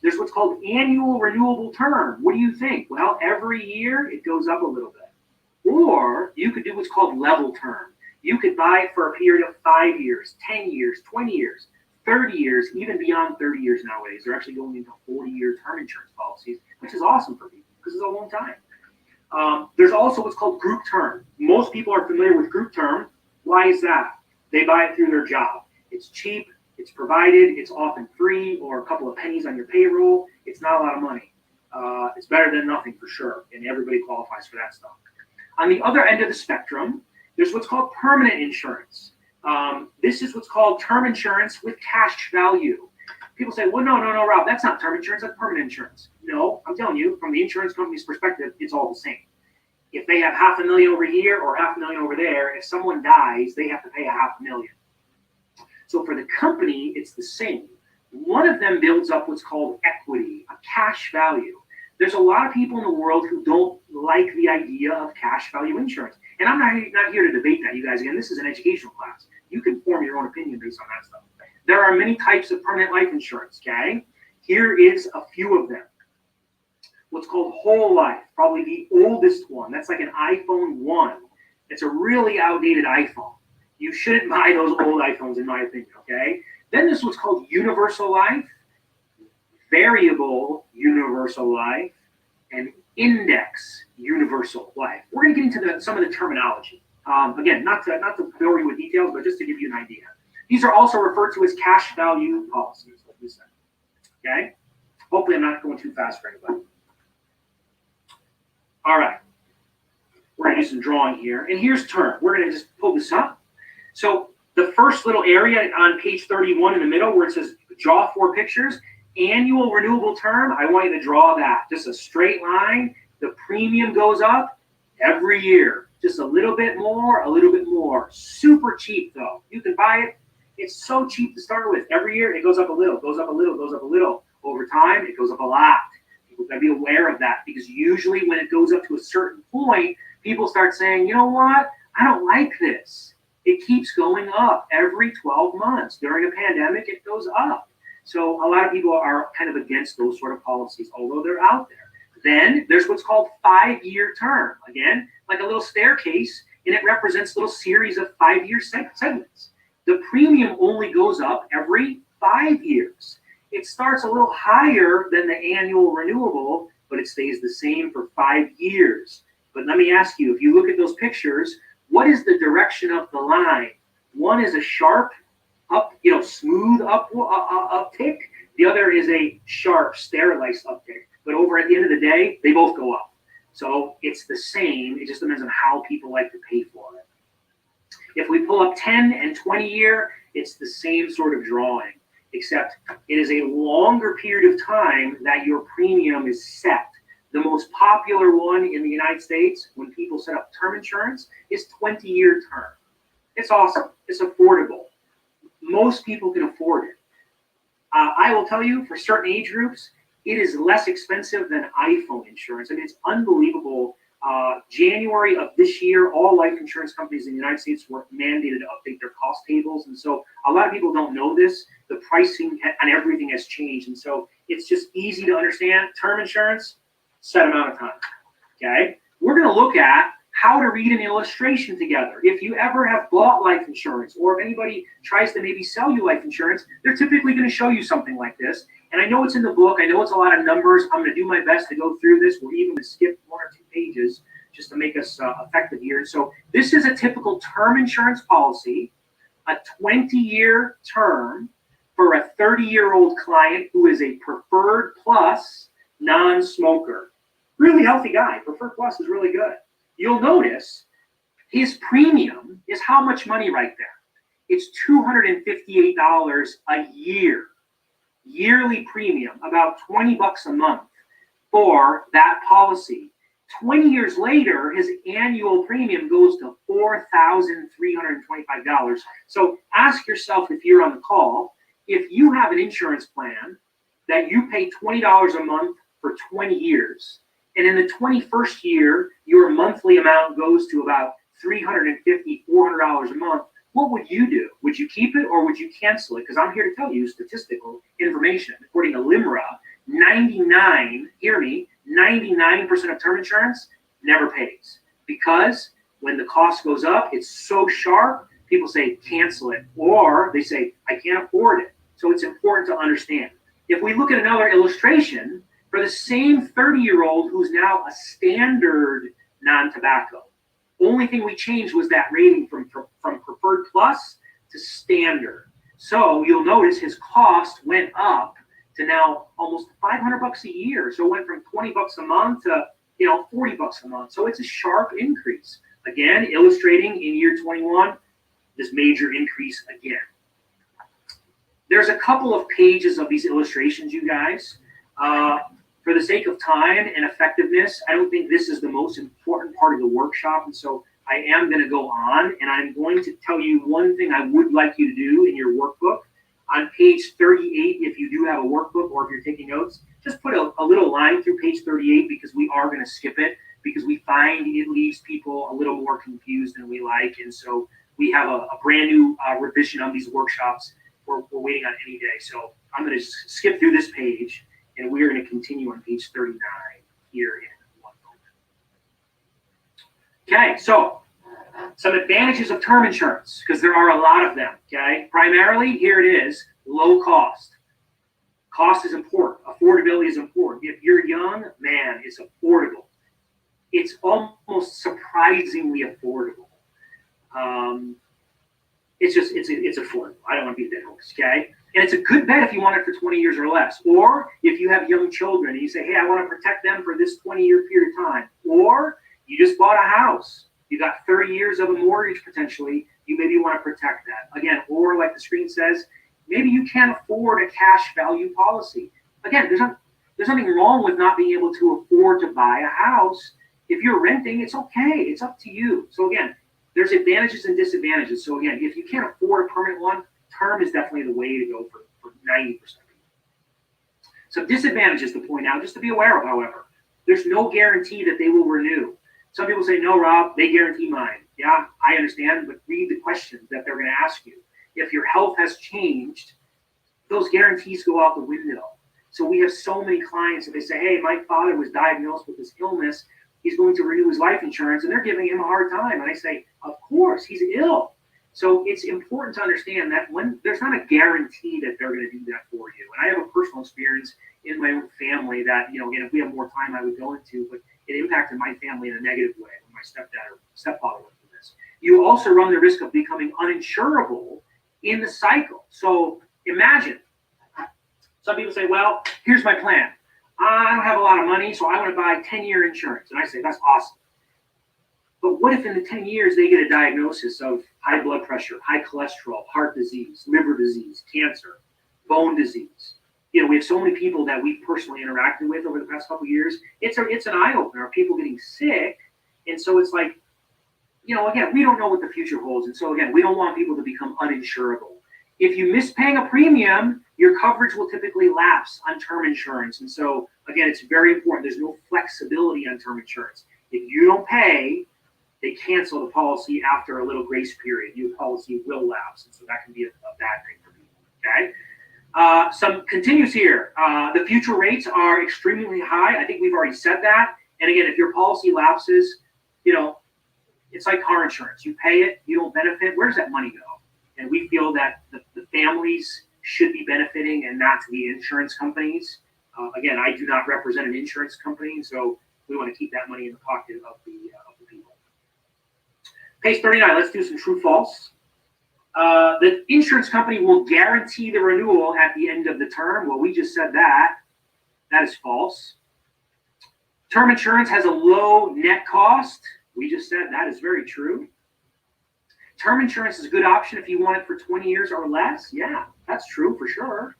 There's what's called annual renewable term. What do you think? Well, every year it goes up a little bit. Or you could do what's called level term. You could buy it for a period of 5 years, 10 years, 20 years, 30 years, even beyond 30 years nowadays. They're actually going into 40-year term insurance policies, which is awesome for people because it's a long time. There's also what's called group term. Most people are familiar with group term. Why is that? They buy it through their job. It's cheap, it's provided, it's often free or a couple of pennies on your payroll. It's not a lot of money. It's better than nothing for sure, and everybody qualifies for that stuff. On the other end of the spectrum, there's what's called permanent insurance. This is what's called term insurance with cash value. People say, well, no, Rob, that's not term insurance, that's permanent insurance. No, I'm telling you, from the insurance company's perspective, it's all the same. If they have $500,000 over here or $500,000 over there, if someone dies, they have to pay $500,000. So for the company, it's the same. One of them builds up what's called equity, a cash value. There's a lot of people in the world who don't like the idea of cash value insurance. And I'm not here to debate that, you guys. Again, this is an educational class. You can form your own opinion based on that stuff. There are many types of permanent life insurance, okay? Here is a few of them. What's called whole life, probably the oldest one. That's like an iPhone 1. It's a really outdated iPhone. You shouldn't buy those old iPhones, in my opinion, okay? Then there's what's called universal life, variable universal life, and index universal life. We're going to get into some of the terminology. Again, not to bore you with details, but just to give you an idea. These are also referred to as cash value policies, like we said. Okay? Hopefully I'm not going too fast for anybody. All right. We're going to do some drawing here. And here's term. We're going to just pull this up. So the first little area on page 31 in the middle where it says draw 4 pictures, annual renewable term, I want you to draw that. Just a straight line. The premium goes up every year. Just a little bit more, a little bit more. Super cheap, though. You can buy it. It's so cheap to start with. Every year, it goes up a little, goes up a little, goes up a little. Over time, it goes up a lot. People got to be aware of that because usually when it goes up to a certain point, people start saying, you know what? I don't like this. It keeps going up every 12 months. During a pandemic, it goes up. So a lot of people are kind of against those sort of policies, although they're out there. Then there's what's called 5-year term. Again, like a little staircase, and it represents a little series of 5-year segments. The premium only goes up every 5 years. It starts a little higher than the annual renewable, but it stays the same for 5 years. But let me ask you, if you look at those pictures, what is the direction of the line? One is a sharp up, smooth uptick. The other is a sharp staircase uptick. But over at the end of the day, they both go up. So it's the same. It just depends on how people like to pay for it. If we pull up 10 and 20 year, it's the same sort of drawing, except it is a longer period of time that your premium is set. The most popular one in the United States when people set up term insurance is 20-year term. It's awesome. It's affordable. Most people can afford it. I will tell you, for certain age groups, it is less expensive than iPhone insurance. I mean, it's unbelievable. January of this year, all life insurance companies in the United States were mandated to update their cost tables. And so a lot of people don't know this. The pricing on everything has changed. And so it's just easy to understand. Term insurance, set amount of time. Okay? We're going to look at how to read an illustration together. If you ever have bought life insurance, or if anybody tries to maybe sell you life insurance, they're typically going to show you something like this. And I know it's in the book. I know it's a lot of numbers. I'm going to do my best to go through this. We're even going to skip 1 or 2 pages just to make us effective here. So this is a typical term insurance policy, a 20-year term for a 30-year-old client who is a preferred plus non-smoker. Really healthy guy. Preferred plus is really good. You'll notice his premium is how much money right there? It's $258 a year. Yearly premium, about $20 a month for that policy. 20 years later, his annual premium goes to $4,325. So ask yourself, if you're on the call, if you have an insurance plan that you pay $20 a month for 20 years, and in the 21st year, your monthly amount goes to about $350, $400 a month, what would you do? Would you keep it or would you cancel it? Because I'm here to tell you statistical information. According to LIMRA, 99% of term insurance never pays. Because when the cost goes up, it's so sharp, people say cancel it. Or they say, I can't afford it. So it's important to understand. If we look at another illustration, for the same 30-year-old who's now a standard non-tobacco, only thing we changed was that rating from preferred plus to standard. So you'll notice his cost went up to now almost $500 a year. So it went from $20 a month to $40 a month. So it's a sharp increase. Again, illustrating in year 21 this major increase again. There's a couple of pages of these illustrations, you guys. For the sake of time and effectiveness, I don't think this is the most important part of the workshop, and so I am going to go on, and I'm going to tell you one thing I would like you to do in your workbook. On page 38, if you do have a workbook or if you're taking notes, just put a little line through page 38 because we are going to skip it because we find it leaves people a little more confused than we like. And so we have a brand new revision on these workshops we're waiting on any day. So I'm going to skip through this page and we're going to continue on page 39 here in one moment. Okay, so some advantages of term insurance, because there are a lot of them, okay? Primarily, here it is, low cost. Cost is important. Affordability is important. If you're young, man, it's affordable. It's almost surprisingly affordable. It's affordable. I don't want to be a dead horse, okay? And it's a good bet if you want it for 20 years or less. Or if you have young children and you say, hey, I want to protect them for this 20-year period of time. Or you just bought a house. You got 30 years of a mortgage potentially. You maybe want to protect that. Again, or like the screen says, maybe you can't afford a cash value policy. Again, there's nothing wrong with not being able to afford to buy a house. If you're renting, it's okay. It's up to you. So again, there's advantages and disadvantages. So again, if you can't afford a permanent one, term is definitely the way to go for 90% of people. Some disadvantages to point out, just to be aware of, however, there's no guarantee that they will renew. Some people say, no, Rob, they guarantee mine. Yeah, I understand, but read the questions that they're going to ask you. If your health has changed, those guarantees go out the window. So we have so many clients that they say, hey, my father was diagnosed with this illness. He's going to renew his life insurance, and they're giving him a hard time. And I say, of course, he's ill. So it's important to understand that when there's not a guarantee that they're going to do that for you. And I have a personal experience in my own family that, again, if we have more time, I would go into, but it impacted my family in a negative way when my stepdad or stepfather went through this. You also run the risk of becoming uninsurable in the cycle. So imagine, some people say, well, here's my plan. I don't have a lot of money, so I want to buy 10-year insurance. And I say, that's awesome. But what if in the 10 years they get a diagnosis of high blood pressure, high cholesterol, heart disease, liver disease, cancer, bone disease? We have so many people that we've personally interacted with over the past couple of years. It's an eye-opener. Are people getting sick? And so it's like, again, we don't know what the future holds. And so, again, we don't want people to become uninsurable. If you miss paying a premium, your coverage will typically lapse on term insurance. And so, again, it's very important. There's no flexibility on term insurance. If you don't pay, they cancel the policy after a little grace period. Your policy will lapse. And so that can be a bad thing for people, okay? Some continues here. The future rates are extremely high. I think we've already said that. And again, if your policy lapses, it's like car insurance. You pay it, you don't benefit. Where does that money go? And we feel that the families should be benefiting and not the insurance companies. Again, I do not represent an insurance company, so we want to keep that money in the pocket of the people. Page 39, let's do some true false. The insurance company will guarantee the renewal at the end of the term. Well, we just said that. That is false. Term insurance has a low net cost. We just said that is very true. Term insurance is a good option if you want it for 20 years or less. Yeah, that's true for sure.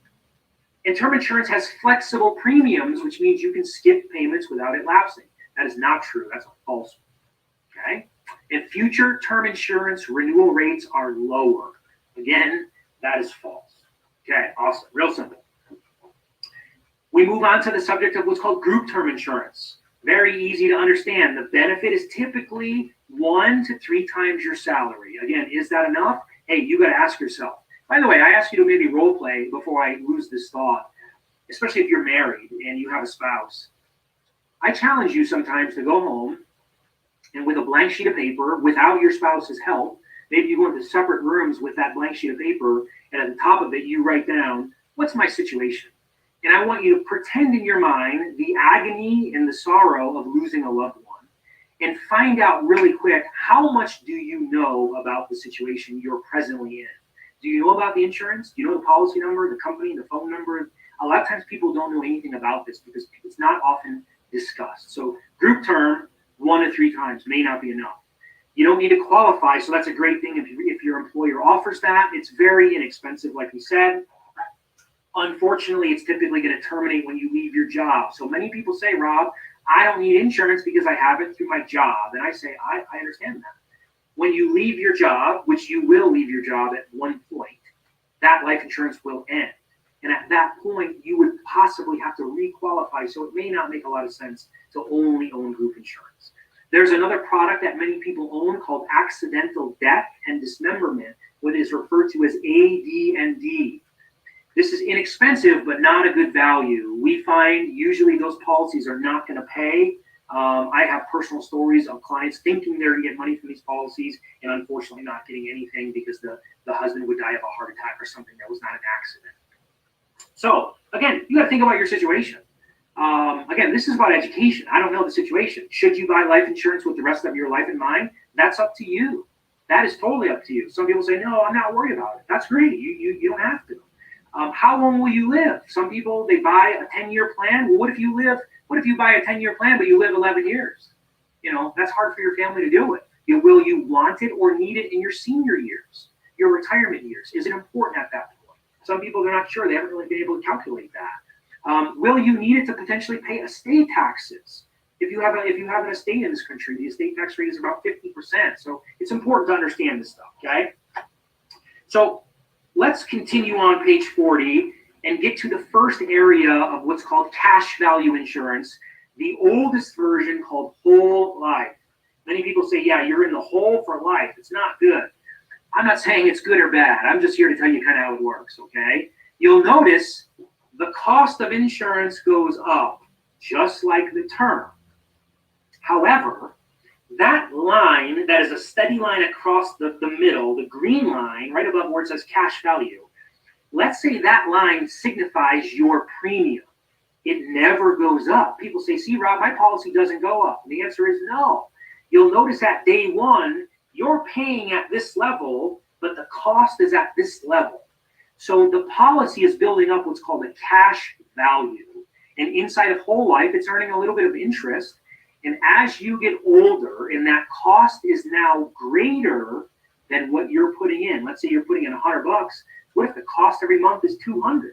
And term insurance has flexible premiums, which means you can skip payments without it lapsing. That is not true. That's a false one. Okay? And future term insurance renewal rates are lower. Again, that is false. Okay, awesome. Real simple. We move on to the subject of what's called group term insurance. Very easy to understand. The benefit is typically 1 to 3 times your salary. Again, is that enough? Hey, you got to ask yourself. By the way, I ask you to maybe role play before I lose this thought, especially if you're married and you have a spouse. I challenge you sometimes to go home and with a blank sheet of paper, without your spouse's help, maybe you go into separate rooms with that blank sheet of paper, and at the top of it, you write down, what's my situation? And I want you to pretend in your mind the agony and the sorrow of losing a loved one and find out really quick, how much do you know about the situation you're presently in? Do you know about the insurance? Do you know the policy number, the company, the phone number? A lot of times people don't know anything about this because it's not often discussed. So group term, 1 to 3 times may not be enough. You don't need to qualify, so that's a great thing if your employer offers that. It's very inexpensive, like we said. Unfortunately, it's typically going to terminate when you leave your job. So many people say, Rob, I don't need insurance because I have it through my job. And I say, I understand that. When you leave your job, which you will leave your job at one point, that life insurance will end. And at that point, you would possibly have to requalify. So it may not make a lot of sense to only own group insurance. There's another product that many people own called accidental death and dismemberment, what is referred to as AD&D. This is inexpensive, but not a good value. We find usually those policies are not going to pay. I have personal stories of clients thinking they're going to get money from these policies and unfortunately not getting anything because the husband would die of a heart attack or something that was not an accident. So again, you got to think about your situation. Again, this is about education. I don't know the situation. Should you buy life insurance with the rest of your life in mind? That's up to you. That is totally up to you. Some people say, no, I'm not worried about it. That's great. You don't have to. How long will you live? Some people, they buy a 10-year plan. Well, what if you buy a 10-year plan, but you live 11 years? That's hard for your family to deal with. Will you want it or need it in your senior years, your retirement years? Is it important at that point? Some people, they're not sure. They haven't really been able to calculate that. Will you need it to potentially pay estate taxes? If you have an estate in this country, the estate tax rate is about 50%. So it's important to understand this stuff, okay? So let's continue on page 40 and get to the first area of what's called cash value insurance, the oldest version called whole life. Many people say, yeah, you're in the hole for life. It's not good. I'm not saying it's good or bad. I'm just here to tell you kind of how it works, okay? You'll notice the cost of insurance goes up, just like the term. However, that line, that is a steady line across the middle, the green line, right above where it says cash value, let's say that line signifies your premium. It never goes up. People say, see, Rob, my policy doesn't go up. And the answer is no. You'll notice at day one, you're paying at this level, but the cost is at this level. So the policy is building up what's called a cash value. And inside of whole life, it's earning a little bit of interest. And as you get older and that cost is now greater than what you're putting in, let's say you're putting in $100, what if the cost every month is $200?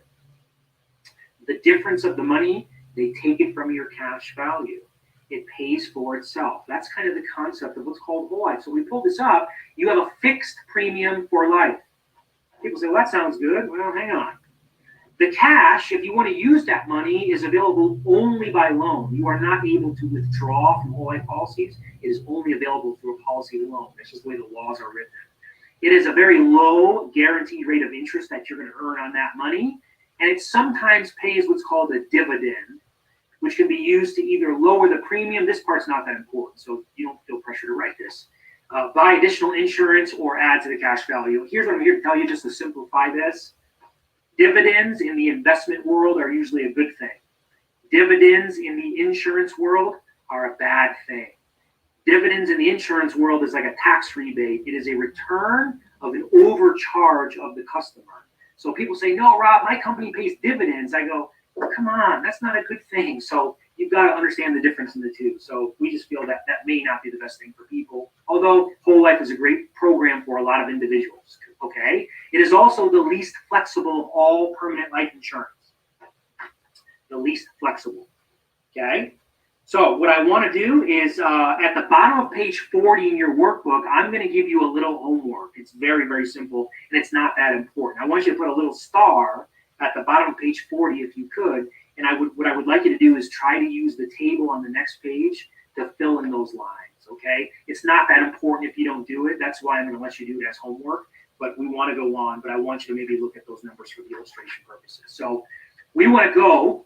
The difference of the money, they take it from your cash value. It pays for itself. That's kind of the concept of what's called whole life. So we pull this up, you have a fixed premium for life. People say, well, that sounds good. Well, hang on. The cash, if you want to use that money, is available only by loan. You are not able to withdraw from whole life policies. It is only available through a policy loan. That's just the way the laws are written. It is a very low guaranteed rate of interest that you're going to earn on that money. And it sometimes pays what's called a dividend, which can be used to either lower the premium. This part's not that important, so you don't feel pressure to write this. Buy additional insurance or add to the cash value. Here's what I'm here to tell you just to simplify this. Dividends in the investment world are usually a good thing. Dividends in the insurance world are a bad thing. Dividends in the insurance world is like a tax rebate. It is a return of an overcharge of the customer. So people say, no, Rob, my company pays dividends. I go, well, come on, that's not a good thing. So you've got to understand the difference in the two. So we just feel that that may not be the best thing for people, although whole life is a great program for a lot of individuals. Okay. It is also the least flexible of all permanent life insurance. The least flexible. Okay. So what I want to do is at the bottom of page 40 in your workbook, I'm going to give you a little homework. It's very, very simple, and it's not that important. I want you to put a little star at the bottom of page 40 if you could. And what I would like you to do is try to use the table on the next page to fill in those lines, okay? It's not that important if you don't do it. That's why I'm going to let you do it as homework. But we want to go on, but I want you to maybe look at those numbers for the illustration purposes. So we want to go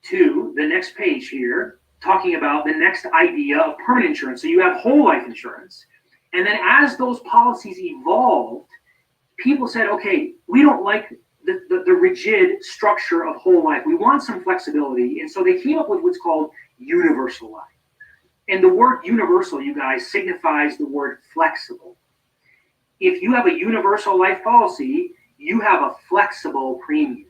to the next page here, talking about the next idea of permanent insurance. So you have whole life insurance. And then as those policies evolved, people said, okay, we don't like the rigid structure of whole life. We want some flexibility. And so they came up with what's called universal life. And the word universal, you guys, signifies the word flexible. If you have a universal life policy, you have a flexible premium.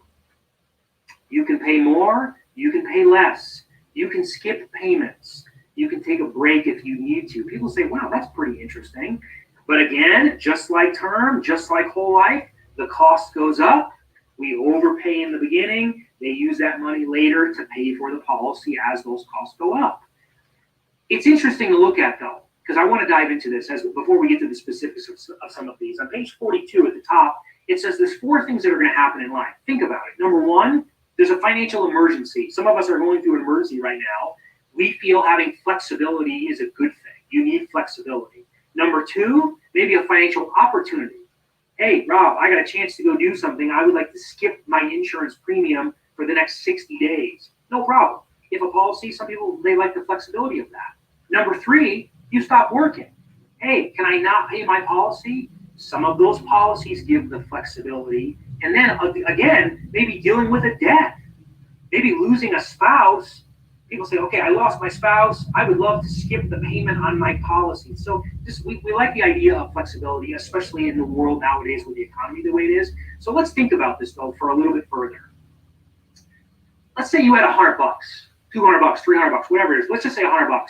You can pay more, you can pay less. You can skip payments. You can take a break if you need to. People say, wow, that's pretty interesting. But again, just like term, just like whole life, the cost goes up. We overpay in the beginning. They use that money later to pay for the policy as those costs go up. It's interesting to look at, though. because I want to dive into this before we get to the specifics of some of these. On page 42 at the top, it says there's 4 things that are going to happen in life. Think about it. Number 1, there's a financial emergency. Some of us are going through an emergency right now. We feel having flexibility is a good thing. You need flexibility. Number 2, maybe a financial opportunity. Hey, Rob, I got a chance to go do something. I would like to skip my insurance premium for the next 60 days. No problem. If a policy, some people, they like the flexibility of that. Number 3, you stop working. Hey, can I not pay my policy? Some of those policies give the flexibility. And then again, maybe dealing with a debt, maybe losing a spouse. People say, okay, I lost my spouse. I would love to skip the payment on my policy. So we like the idea of flexibility, especially in the world nowadays with the economy the way it is. So let's think about this though for a little bit further. Let's say you had $100, $200, $300, whatever it is. Let's just say $100,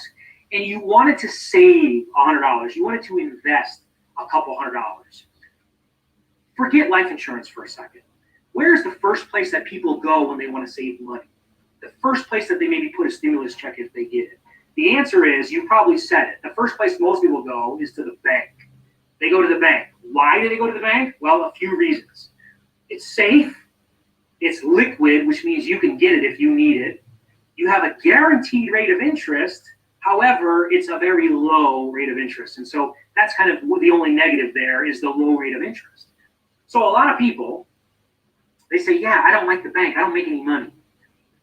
and you wanted to save $100. You wanted to invest a couple $100. Forget life insurance for a second. Where's the first place that people go when they want to save money? The first place that they maybe put a stimulus check if they get it. The answer is, you probably said it. The first place most people go is to the bank. They go to the bank. Why do they go to the bank? Well, a few reasons. It's safe. It's liquid, which means you can get it if you need it. You have a guaranteed rate of interest. However, it's a very low rate of interest. And so that's kind of the only negative there is the low rate of interest. So a lot of people, they say, yeah, I don't like the bank. I don't make any money.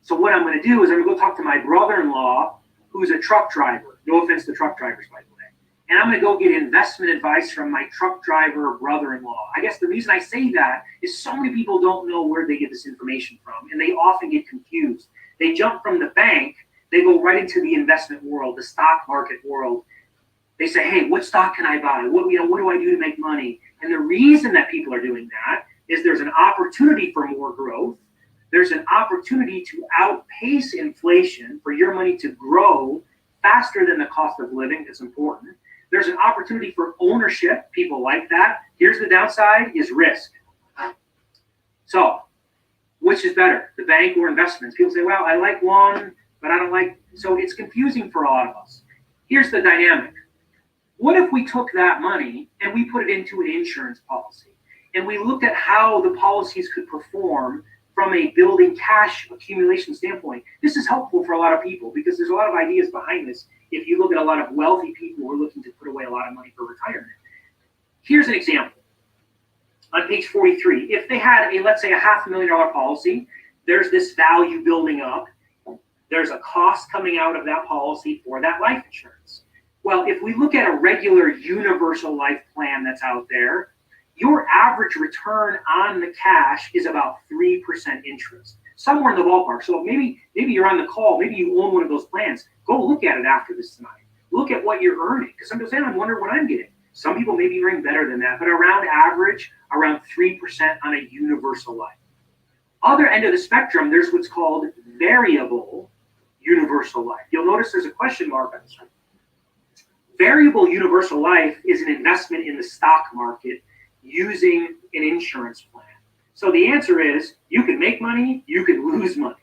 So what I'm going to do is I'm going to go talk to my brother-in-law, who's a truck driver. No offense to truck drivers, by the way. And I'm going to go get investment advice from my truck driver brother-in-law. I guess the reason I say that is so many people don't know where they get this information from, and they often get confused. They jump from the bank, they go right into the investment world, the stock market world. They say, hey, what stock can I buy? What do I do to make money? And the reason that people are doing that is there's an opportunity for more growth. There's an opportunity to outpace inflation, for your money to grow faster than the cost of living. It's important. There's an opportunity for ownership. People like that. Here's the downside, is risk. So which is better, the bank or investments? People say, well, I like one, but I don't like, so it's confusing for a lot of us. Here's the dynamic. What if we took that money and we put it into an insurance policy, and we looked at how the policies could perform from a building cash accumulation standpoint? This is helpful for a lot of people because there's a lot of ideas behind this. If you look at a lot of wealthy people who are looking to put away a lot of money for retirement. Here's an example. On page 43, if they had let's say a $500,000 policy, there's this value building up. There's a cost coming out of that policy for that life insurance. Well, if we look at a regular universal life plan that's out there, your average return on the cash is about 3% interest, somewhere in the ballpark. So maybe you're on the call, maybe you own one of those plans. Go look at it after this tonight. Look at what you're earning, because some people say, I wonder what I'm getting. Some people maybe earn better than that, but around 3% on a universal life. Other end of the spectrum, there's what's called variable universal life. You'll notice there's a question mark on this one. Variable universal life is an investment in the stock market using an insurance plan. So the answer is, you can make money, you can lose money.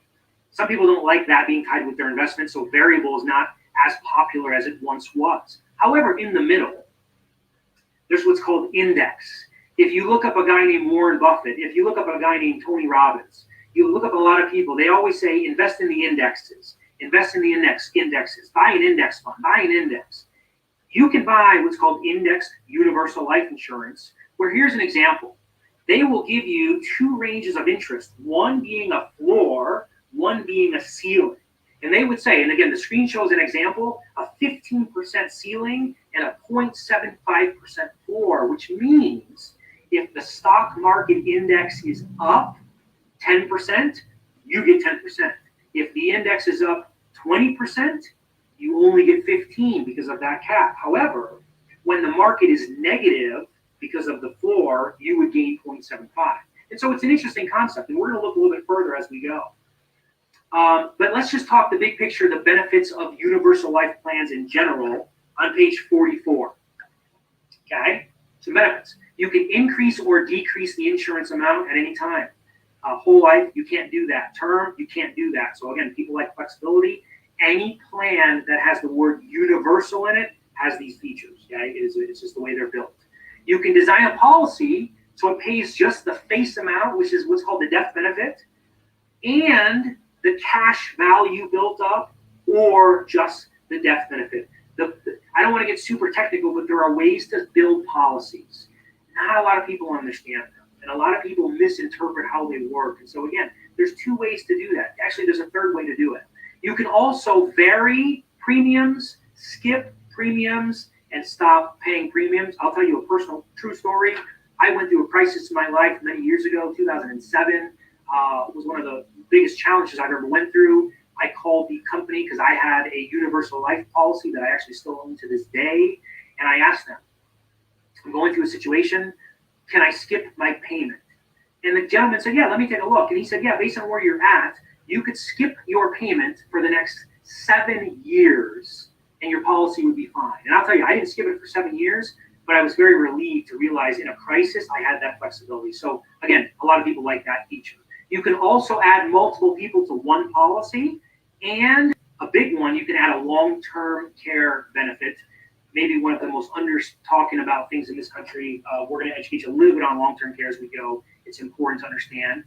Some people don't like that being tied with their investment, so variable is not as popular as it once was. However, in the middle, there's what's called index. If you look up a guy named Warren Buffett, if you look up a guy named Tony Robbins, you look up a lot of people, they always say, invest in the indexes, invest in the indexes, buy an index fund, buy an index. You can buy what's called indexed universal life insurance, where here's an example. They will give you two ranges of interest, one being a floor, one being a ceiling. And they would say, and again, the screen shows an example, a 15% ceiling and a 0.75% floor, which means if the stock market index is up 10%, you get 10%. If the index is up 20%, you only get 15 because of that cap. However, when the market is negative because of the floor, you would gain 0.75. And so it's an interesting concept, and we're going to look a little bit further as we go. But let's just talk the big picture, the benefits of universal life plans in general on page 44. Okay, some benefits. You can increase or decrease the insurance amount at any time. Whole life, you can't do that. Term, you can't do that. So again, people like flexibility. Any plan that has the word universal in it has these features. Okay, it's just the way they're built. You can design a policy so it pays just the face amount, which is what's called the death benefit, and the cash value built up, or just the death benefit. I don't want to get super technical, but there are ways to build policies. Not a lot of people understand them, and a lot of people misinterpret how they work. And so again, there's two ways to do that. Actually, there's a third way to do it. You can also vary premiums, skip premiums, and stop paying premiums. I'll tell you a personal true story. I went through a crisis in my life many years ago, 2007. Was one of the biggest challenges I've ever went through. I called the company because I had a universal life policy that I actually still own to this day. And I asked them, I'm going through a situation, can I skip my payment? And the gentleman said, yeah, let me take a look. And he said, yeah, based on where you're at, you could skip your payment for the next 7 years and your policy would be fine. And I'll tell you, I didn't skip it for 7 years, but I was very relieved to realize in a crisis, I had that flexibility. So again, a lot of people like that feature. You can also add multiple people to one policy, and a big one, you can add a long-term care benefit. Maybe one of the most talking about things in this country. We're going to educate you a little bit on long-term care as we go. It's important to understand.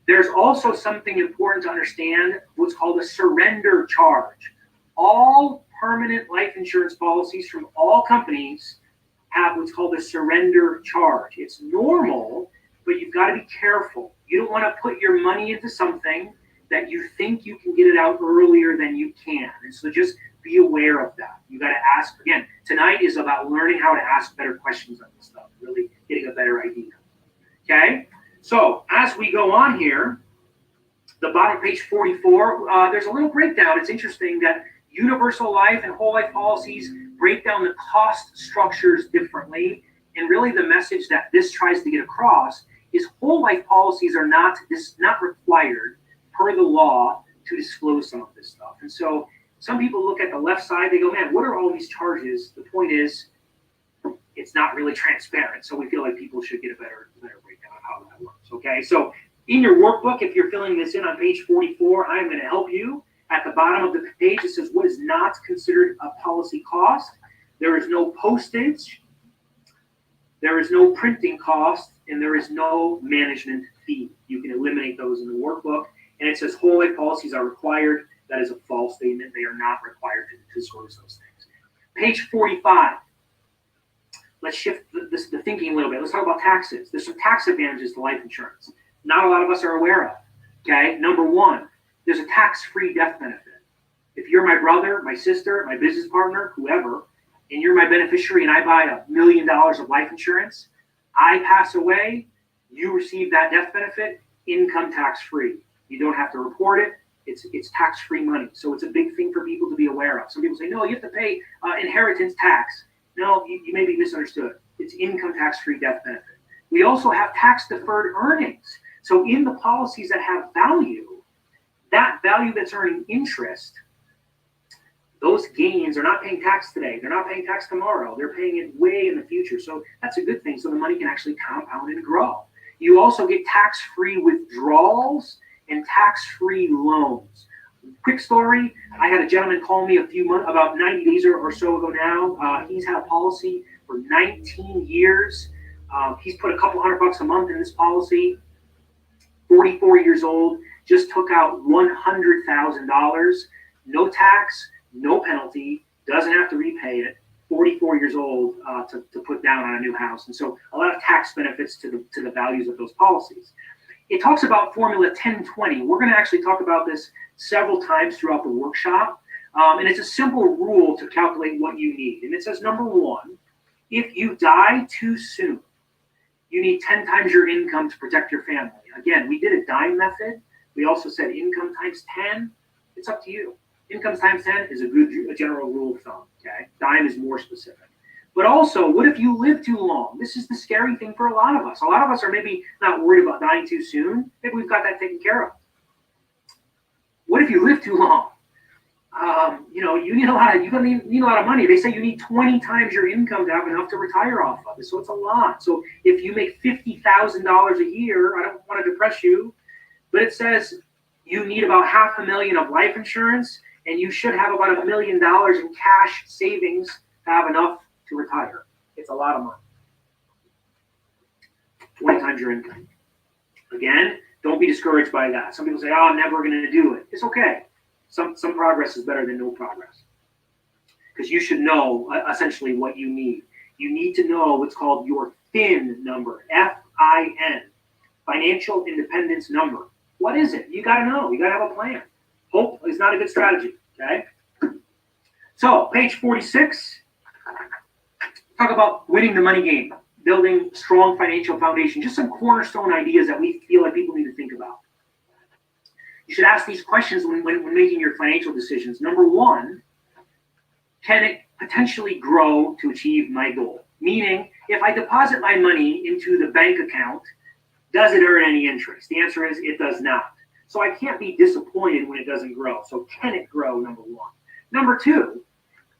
There's also something important to understand, what's called a surrender charge. All permanent life insurance policies from all companies have what's called a surrender charge. It's normal, but you've got to be careful. You don't want to put your money into something that you think you can get it out earlier than you can. And so just be aware of that. You got to ask. Again, tonight is about learning how to ask better questions on this stuff, really getting a better idea. Okay? So as we go on here, the bottom of page 44, there's a little breakdown. It's interesting that universal life and whole life policies break down the cost structures differently. And really the message that this tries to get across is whole life policies are not required per the law to disclose some of this stuff. And so some people look at the left side, they go, man, what are all these charges? The point is, it's not really transparent. So we feel like people should get a better breakdown of how that works. Okay, so in your workbook, if you're filling this in on page 44, I'm going to help you. At the bottom of the page, it says what is not considered a policy cost. There is no postage, there is no printing cost, and there is no management fee. You can eliminate those in the workbook. And it says whole life policies are required. That is a false statement. They are not required to disclose those things. Page 45. Let's shift the thinking a little bit. Let's talk about taxes. There's some tax advantages to life insurance. Not a lot of us are aware of. Okay, number one, there's a tax-free death benefit. If you're my brother, my sister, my business partner, whoever, and you're my beneficiary and I buy $1 million of life insurance, I pass away, you receive that death benefit, income tax-free. You don't have to report it. It's tax-free money. So it's a big thing for people to be aware of. Some people say, no, you have to pay inheritance tax. No, you may be misunderstood. It's income tax-free death benefit. We also have tax-deferred earnings. So in the policies that have value, that value that's earning interest, those gains are not paying tax today. They're not paying tax tomorrow. They're paying it way in the future. So that's a good thing. So the money can actually compound and grow. You also get tax-free withdrawals and tax-free loans. Quick story, I had a gentleman call me about 90 days or so ago now. He's had a policy for 19 years. He's put a couple $100 a month in this policy. 44 years old, just took out $100,000. No tax, no penalty, doesn't have to repay it. 44 years old to put down on a new house. And so a lot of tax benefits to the values of those policies. It talks about Formula 1020. We're going to actually talk about this several times throughout the workshop. And it's a simple rule to calculate what you need. And it says, number one, if you die too soon, you need 10 times your income to protect your family. Again, we did a dime method. We also said income times 10. It's up to you. Income times 10 is a general rule of thumb. Okay, dime is more specific. But also, what if you live too long? This is the scary thing for a lot of us. A lot of us are maybe not worried about dying too soon. Maybe we've got that taken care of. What if you live too long? You need a lot of money. They say you need 20 times your income to have enough to retire off of it. So it's a lot. So if you make $50,000 a year, I don't want to depress you, but it says you need about $500,000 of life insurance, and you should have about $1 million in cash savings have enough to retire. It's a lot of money. 20 times your income. Again, don't be discouraged by that. Some people say, oh, I'm never going to do it. It's okay. Some progress is better than no progress. Because you should know essentially what you need. You need to know what's called your FIN number, F-I-N, financial independence number. What is it? You got to know. You got to have a plan. Hope is not a good strategy, okay? So, page 46, talk about winning the money game, building strong financial foundation, just some cornerstone ideas that we feel like people need to think about. You should ask these questions when making your financial decisions. Number one, can it potentially grow to achieve my goal? Meaning, if I deposit my money into the bank account, does it earn any interest? The answer is it does not. So I can't be disappointed when it doesn't grow. So can it grow, number one? Number two,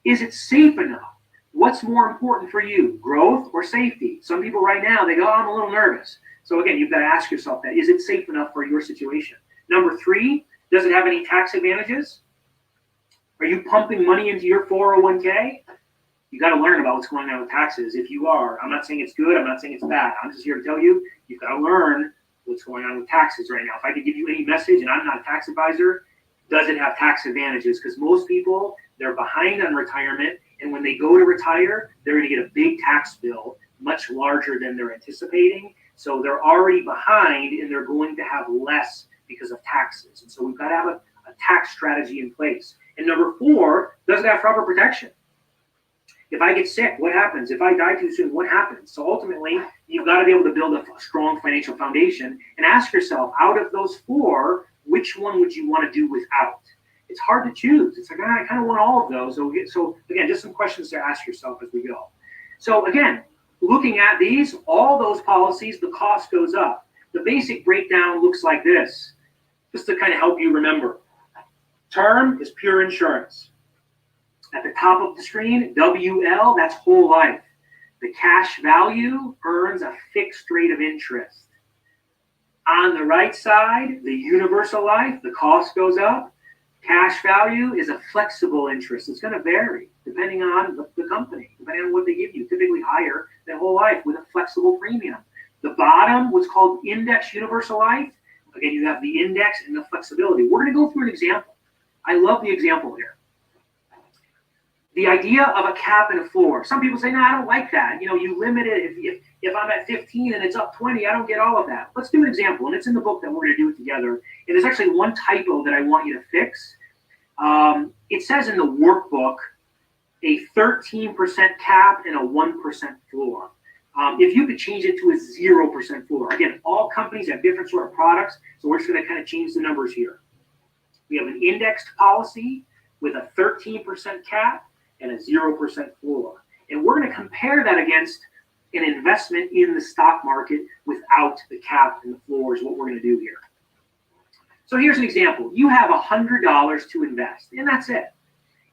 is it safe enough? What's more important for you, growth or safety? Some people right now, they go, oh, I'm a little nervous. So again, you've got to ask yourself that. Is it safe enough for your situation? Number three, does it have any tax advantages? Are you pumping money into your 401k? You got to learn about what's going on with taxes. If you are, I'm not saying it's good. I'm not saying it's bad. I'm just here to tell you, you've got to learn what's going on with taxes right now. If I could give you any message, and I'm not a tax advisor, does it have tax advantages? Because most people, they're behind on retirement, and when they go to retire, they're going to get a big tax bill, much larger than they're anticipating. So they're already behind, and they're going to have less because of taxes. And so we've got to have a tax strategy in place. And number four, does it have proper protection? If I get sick, what happens? If I die too soon, what happens? So ultimately, you've got to be able to build a strong financial foundation and ask yourself, out of those four, which one would you want to do without? It's hard to choose. It's like, I kind of want all of those. So again, just some questions to ask yourself as we go. So again, looking at these, all those policies, the cost goes up. The basic breakdown looks like this, just to kind of help you remember. Term is pure insurance. At the top of the screen, WL, that's whole life. The cash value earns a fixed rate of interest. On the right side, the universal life, the cost goes up. Cash value is a flexible interest. It's going to vary depending on the company, depending on what they give you, typically higher than whole life with a flexible premium. The bottom, what's called index universal life, again, you have the index and the flexibility. We're going to go through an example. I love the example here. The idea of a cap and a floor. Some people say, no, I don't like that. You know, you limit it. If I'm at 15 and it's up 20, I don't get all of that. Let's do an example, and it's in the book that we're going to do it together. And there's actually one typo that I want you to fix. It says in the workbook a 13% cap and a 1% floor. If you could change it to a 0% floor. Again, all companies have different sort of products, so we're just going to kind of change the numbers here. We have an indexed policy with a 13% cap and a 0% floor. And we're going to compare that against an investment in the stock market without the cap and the floor is what we're going to do here. So here's an example. You have $100 to invest, and that's it.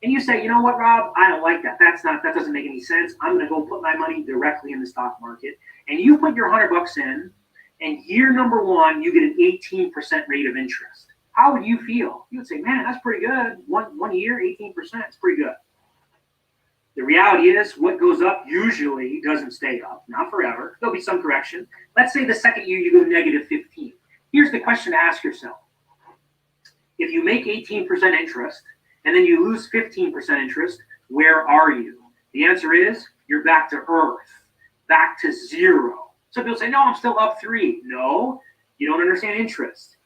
And you say, you know what, Rob, I don't like that. That doesn't make any sense. I'm going to go put my money directly in the stock market. And you put your $100 in, and year number one, you get an 18% rate of interest. How would you feel? You would say, man, that's pretty good. One year, 18%, is pretty good. The reality is what goes up usually doesn't stay up, not forever. There'll be some correction. Let's say the second year you go negative 15. Here's the question to ask yourself. If you make 18% interest and then you lose 15% interest, where are you? The answer is you're back to earth, back to zero. Some people say, no, I'm still up 3. No, you don't understand interest.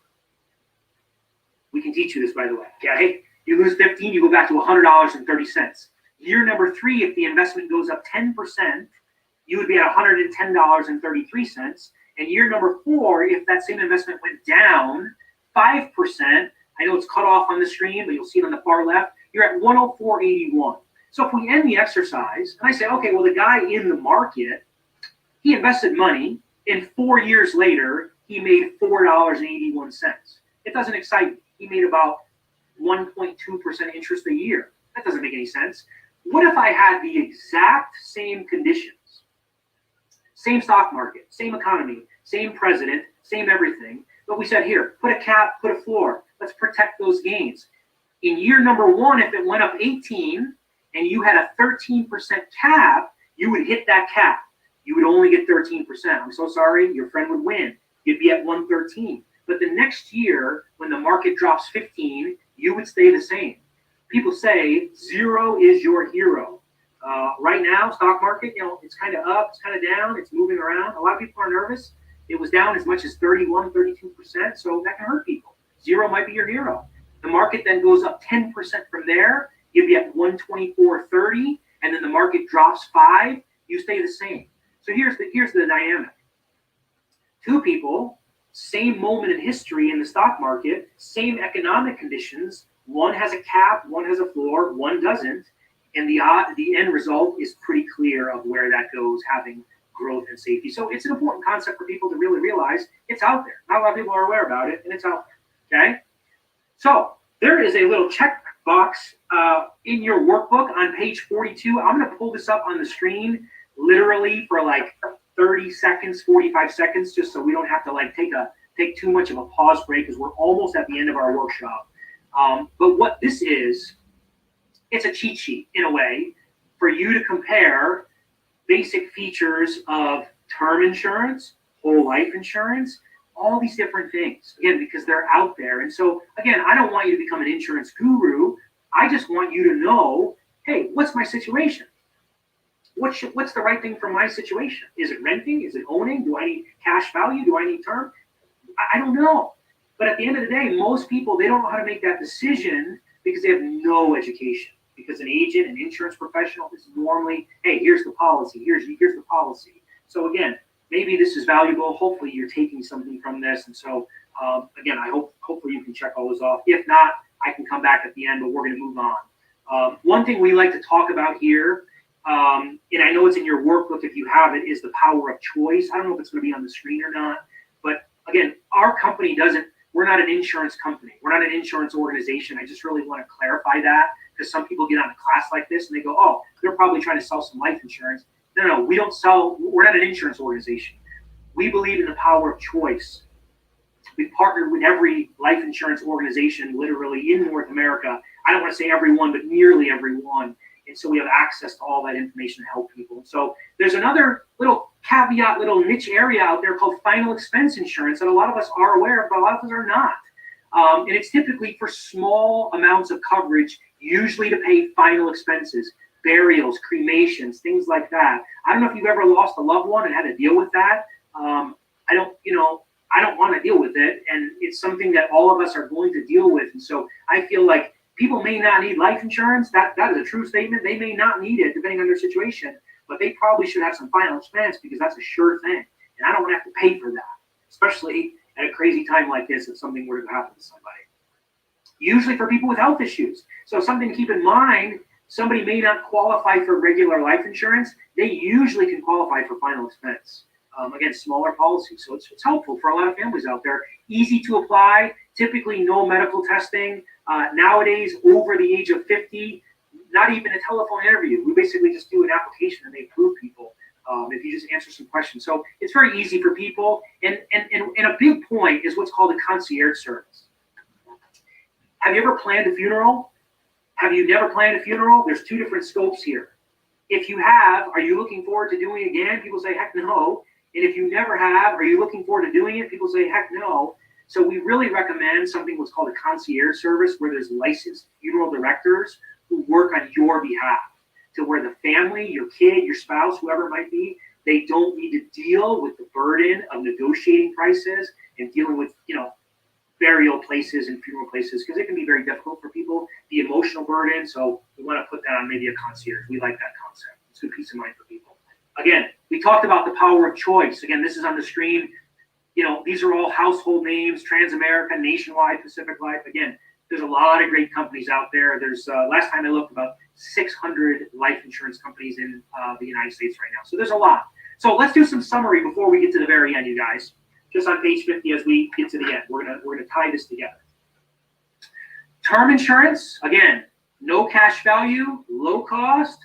We can teach you this, by the way, okay? You lose 15, you go back to $100.30. Year number 3, if the investment goes up 10%, you would be at $110.33. And year number 4, if that same investment went down 5%, I know it's cut off on the screen, but you'll see it on the far left, you're at 104.81. So if we end the exercise, and I say, okay, well, the guy in the market, he invested money, and 4 years later, he made $4.81. It doesn't excite me. He made about 1.2% interest a year. That doesn't make any sense. What if I had the exact same conditions? Same stock market, same economy, same president, same everything. But we said, here, put a cap, put a floor. Let's protect those gains. In year number 1, if it went up 18 and you had a 13% cap, you would hit that cap. You would only get 13%. I'm so sorry, your friend would win. You'd be at 113. But the next year, when the market drops 15, you would stay the same. People say zero is your hero. Right now, stock market, it's kind of up, it's kind of down, it's moving around. A lot of people are nervous. It was down as much as 31, 32%, so that can hurt people. Zero might be your hero. The market then goes up 10% from there. You'd be at 124.30, and then the market drops 5. You stay the same. So here's the dynamic. Two people, same moment in history in the stock market, same economic conditions. One has a cap, one has a floor, one doesn't, and the end result is pretty clear of where that goes, having growth and safety. So it's an important concept for people to really realize. It's out there. Not a lot of people are aware about it, and it's out there. Okay? So there is a little check box in your workbook on page 42. I'm going to pull this up on the screen literally for like 30 seconds, 45 seconds, just so we don't have to take too much of a pause break, because we're almost at the end of our workshop. But what this is, it's a cheat sheet in a way for you to compare basic features of term insurance, whole life insurance, all these different things, again, because they're out there. And so, again, I don't want you to become an insurance guru. I just want you to know, hey, what's my situation? What's the right thing for my situation? Is it renting? Is it owning? Do I need cash value? Do I need term? I don't know. But at the end of the day, most people, they don't know how to make that decision because they have no education. Because an agent, an insurance professional is normally, hey, here's the policy, here's the policy. So again, maybe this is valuable. Hopefully you're taking something from this. And so again, hopefully you can check all those off. If not, I can come back at the end, but we're going to move on. One thing we like to talk about here, and I know it's in your workbook if you have it, is the power of choice. I don't know if it's going to be on the screen or not, but again, our company we're not an insurance company. We're not an insurance organization. I just really want to clarify that, because some people get on a class like this and they go, oh, they're probably trying to sell some life insurance. No, we don't sell. We're not an insurance organization. We believe in the power of choice. We've partnered with every life insurance organization literally in North America. I don't want to say every one, but nearly every one. And so we have access to all that information to help people. So there's another little caveat, little niche area out there called final expense insurance that a lot of us are aware of, but a lot of us are not. And it's typically for small amounts of coverage, usually to pay final expenses, burials, cremations, things like that. I don't know if you've ever lost a loved one and had to deal with that. I don't want to deal with it. And it's something that all of us are going to deal with. And so I feel like people may not need life insurance. That is a true statement. They may not need it depending on their situation, but they probably should have some final expense, because that's a sure thing. And I don't want to have to pay for that, especially at a crazy time like this if something were to happen to somebody. Usually for people with health issues. So something to keep in mind, somebody may not qualify for regular life insurance. They usually can qualify for final expense. Again, smaller policies. So it's helpful for a lot of families out there. Easy to apply, typically no medical testing. Nowadays, over the age of 50, not even a telephone interview. We basically just do an application and they approve people if you just answer some questions. So it's very easy for people. And a big point is what's called a concierge service. Have you ever planned a funeral? Have you never planned a funeral? There's two different scopes here. If you have, are you looking forward to doing it again? People say, heck no. And if you never have, are you looking forward to doing it? People say, heck no. So we really recommend something what's called a concierge service, where there's licensed funeral directors who work on your behalf, to where the family, your kid, your spouse, whoever it might be, they don't need to deal with the burden of negotiating prices and dealing with, burial places and funeral places, because it can be very difficult for people, the emotional burden. So we want to put that on maybe a concierge. We like that concept. It's good peace of mind for people. Again, we talked about the power of choice. Again, this is on the screen. These are all household names: Transamerica, Nationwide, Pacific Life. Again, there's a lot of great companies out there. There's last time I looked, about 600 life insurance companies in the United States right now. So there's a lot. So let's do some summary before we get to the very end, you guys. Just on page 50 as we get to the end. We're gonna tie this together. Term insurance, again, no cash value, low cost.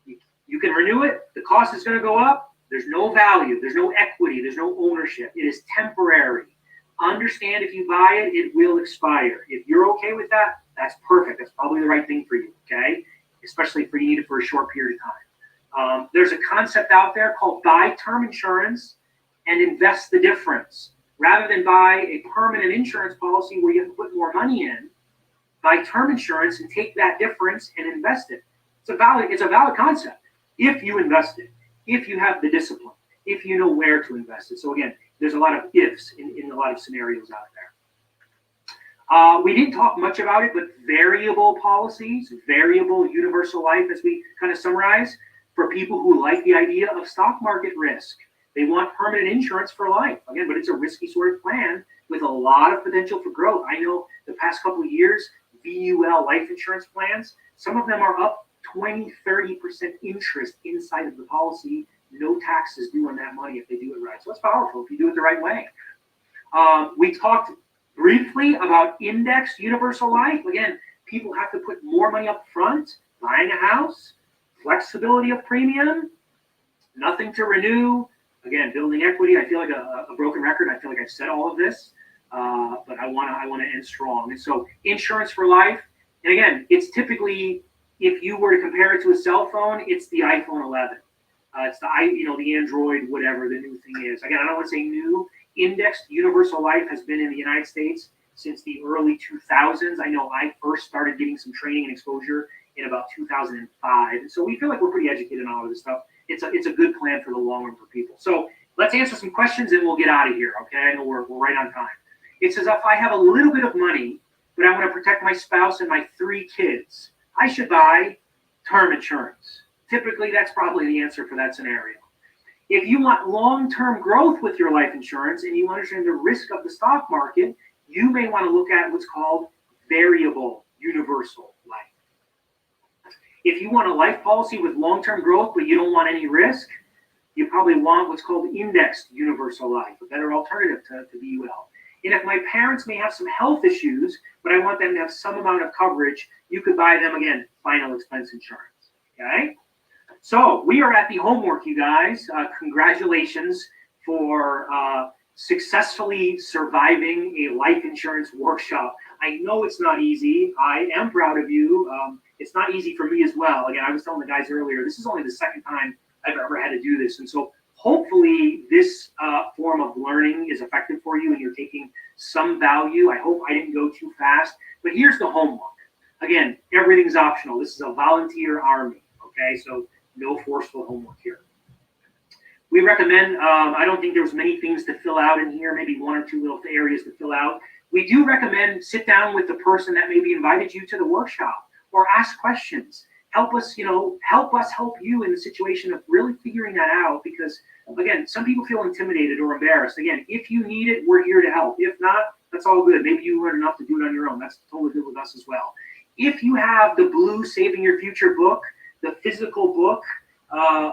You can renew it. The cost is going to go up. There's no value. There's no equity. There's no ownership. It is temporary. Understand, if you buy it, it will expire. If you're okay with that, that's perfect. That's probably the right thing for you, okay? especially if you need it for a short period of time. There's a concept out there called buy term insurance and invest the difference. Rather than buy a permanent insurance policy where you have to put more money in, buy term insurance and take that difference and invest it. It's a valid concept if you invest it, if you have the discipline, if you know where to invest it. So again, there's a lot of ifs in a lot of scenarios out there. We didn't talk much about it, but variable policies, variable universal life, as we kind of summarize, for people who like the idea of stock market risk. They want permanent insurance for life, again, but it's a risky sort of plan with a lot of potential for growth. I know the past couple of years, VUL life insurance plans, some of them are up 20, 30% interest inside of the policy. No taxes due on that money if they do it right. So it's powerful if you do it the right way. We talked briefly about indexed universal life. Again, people have to put more money up front, buying a house, flexibility of premium, nothing to renew. Again, building equity. I feel like a broken record. I feel like I've said all of this, but I want to end strong. And so, insurance for life. And again, it's typically, if you were to compare it to a cell phone, it's the iPhone 11. It's the Android, whatever the new thing is. Again, I don't want to say new. Indexed universal life has been in the United States since the early 2000s. I know I first started getting some training and exposure in about 2005. And so we feel like we're pretty educated on all of this stuff. It's a good plan for the long run for people. So let's answer some questions and we'll get out of here, okay? I know we're right on time. It says, if I have a little bit of money, but I want to protect my spouse and my 3 kids, I should buy term insurance. Typically, that's probably the answer for that scenario. If you want long-term growth with your life insurance and you understand the risk of the stock market, you may want to look at what's called variable universal life. If you want a life policy with long-term growth, but you don't want any risk, you probably want what's called indexed universal life, a better alternative to VUL. And if my parents may have some health issues, but I want them to have some amount of coverage, you could buy them, again, final expense insurance, okay? So we are at the homework, you guys. Congratulations for successfully surviving a life insurance workshop. I know it's not easy. I am proud of you. It's not easy for me as well. Again, I was telling the guys earlier, this is only the second time I've ever had to do this. And so hopefully this form of learning is effective for you and you're taking some value. I hope I didn't go too fast. But here's the homework. Again, everything's optional. This is a volunteer army, okay? So no forceful homework here. We recommend, I don't think there was many things to fill out in here, maybe 1 or 2 little areas to fill out. We do recommend sit down with the person that maybe invited you to the workshop or ask questions. Help us help you in the situation of really figuring that out because, again, some people feel intimidated or embarrassed. Again, if you need it, we're here to help. If not, that's all good. Maybe you learned enough to do it on your own. That's totally good with us as well. If you have the blue Saving Your Future book, the physical book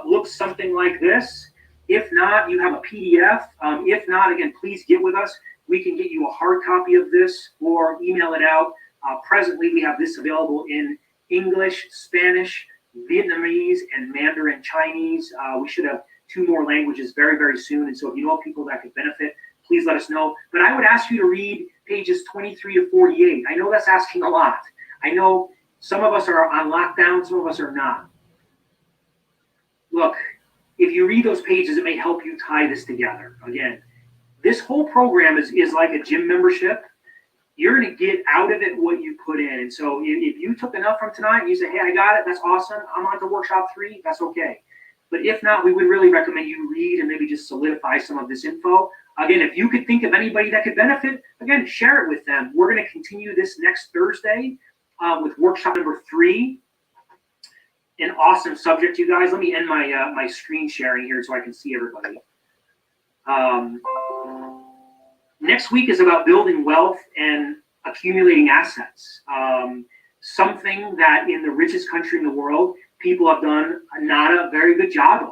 looks something like this. If not, you have a PDF. If not, again, please get with us. We can get you a hard copy of this or email it out. Presently, we have this available in English, Spanish, Vietnamese, and Mandarin Chinese. We should have 2 more languages very, very soon. And so if you know people that could benefit, please let us know. But I would ask you to read pages 23 to 48. I know that's asking a lot. I know some of us are on lockdown, some of us are not. Look, if you read those pages, it may help you tie this together. Again, this whole program is like a gym membership. You're going to get out of it what you put in. And so if you took enough from tonight and you say, hey, I got it, that's awesome, I'm on to workshop 3, that's okay. But if not, we would really recommend you read and maybe just solidify some of this info. Again, if you could think of anybody that could benefit, again, share it with them. We're going to continue this next Thursday with workshop number 3. An awesome subject, you guys. Let me end my screen sharing here so I can see everybody. Next week is about building wealth and accumulating assets. Something that in the richest country in the world, people have done not a very good job of.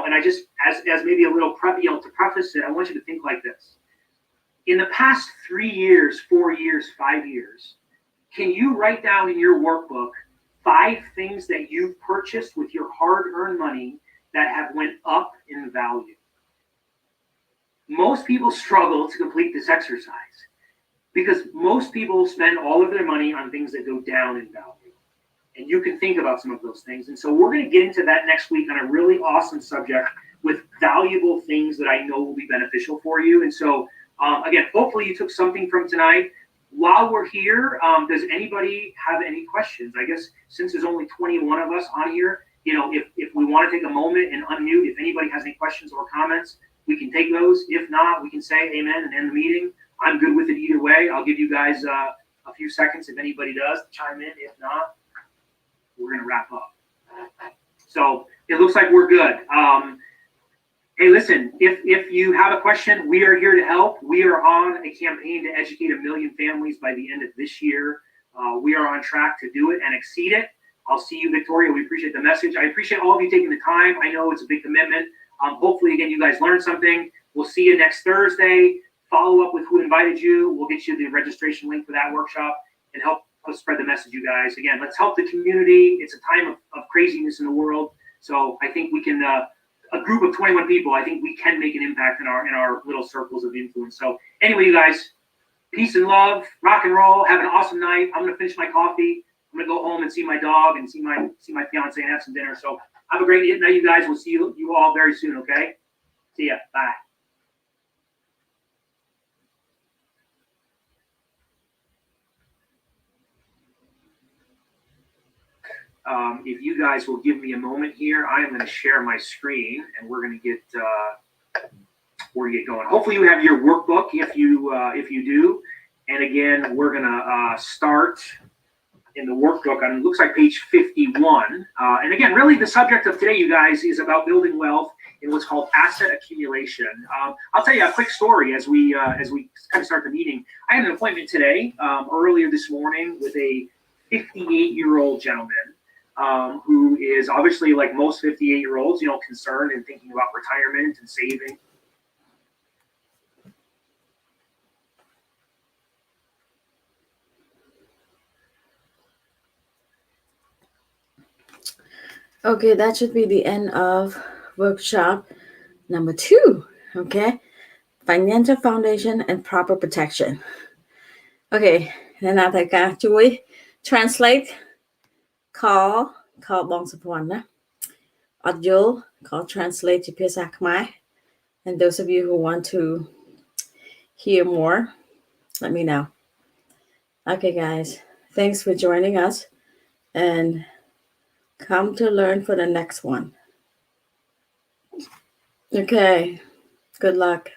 And I just, as maybe a little to preface it, I want you to think like this. In the past 3 years, 4 years, 5 years, can you write down in your workbook 5 things that you've purchased with your hard-earned money that have went up in value? Most people struggle to complete this exercise because most people spend all of their money on things that go down in value. and you can think about some of those things. And so we're going to get into that next week on a really awesome subject with valuable things that I know will be beneficial for you. And so, again, hopefully you took something from tonight. While we're here, does anybody have any questions? I guess since there's only 21 of us on here, if we want to take a moment and unmute, if anybody has any questions or comments, we can take those. If not, we can say amen and end the meeting. I'm good with it either way. I'll give you guys a few seconds if anybody does chime in. If not, we're going to wrap up. So it looks like we're good. Hey, listen, if you have a question, we are here to help. We are on a campaign to educate 1 million families by the end of this year. We are on track to do it and exceed it. I'll see you, Victoria. We appreciate the message. I appreciate all of you taking the time. I know it's a big commitment. Hopefully, again, you guys learned something. We'll see you next Thursday. Follow up with who invited you. We'll get you the registration link for that workshop and help us spread the message, you guys. Again, let's help the community. It's a time of craziness in the world. So I think we can, a group of 21 people, I think we can make an impact in our little circles of influence. So anyway, you guys, peace and love, rock and roll. Have an awesome night. I'm going to finish my coffee. I'm going to go home and see my dog and see my fiance and have some dinner. So have a great night, you guys. We'll see you all very soon, okay? See ya. Bye. If you guys will give me a moment here, I am going to share my screen and we're going to get going. Hopefully you have your workbook if you do. And again, we're going to start in the workbook on, it looks like page 51. And again, really the subject of today, you guys, is about building wealth in what's called asset accumulation. I'll tell you a quick story as we kind of start the meeting. I had an appointment today, earlier this morning, with a 58-year-old gentleman who is obviously, like most 58-year-olds, concerned and thinking about retirement and saving. Okay, that should be the end of workshop number 2. Okay, financial foundation and proper protection. Okay, nên là thầy cả chú ý translate call bong support na audio call translate ជាភាសាខ្មែរ and those of you who want to hear more, let me know. Okay, guys, thanks for joining us and come to learn for the next one. Okay, good luck.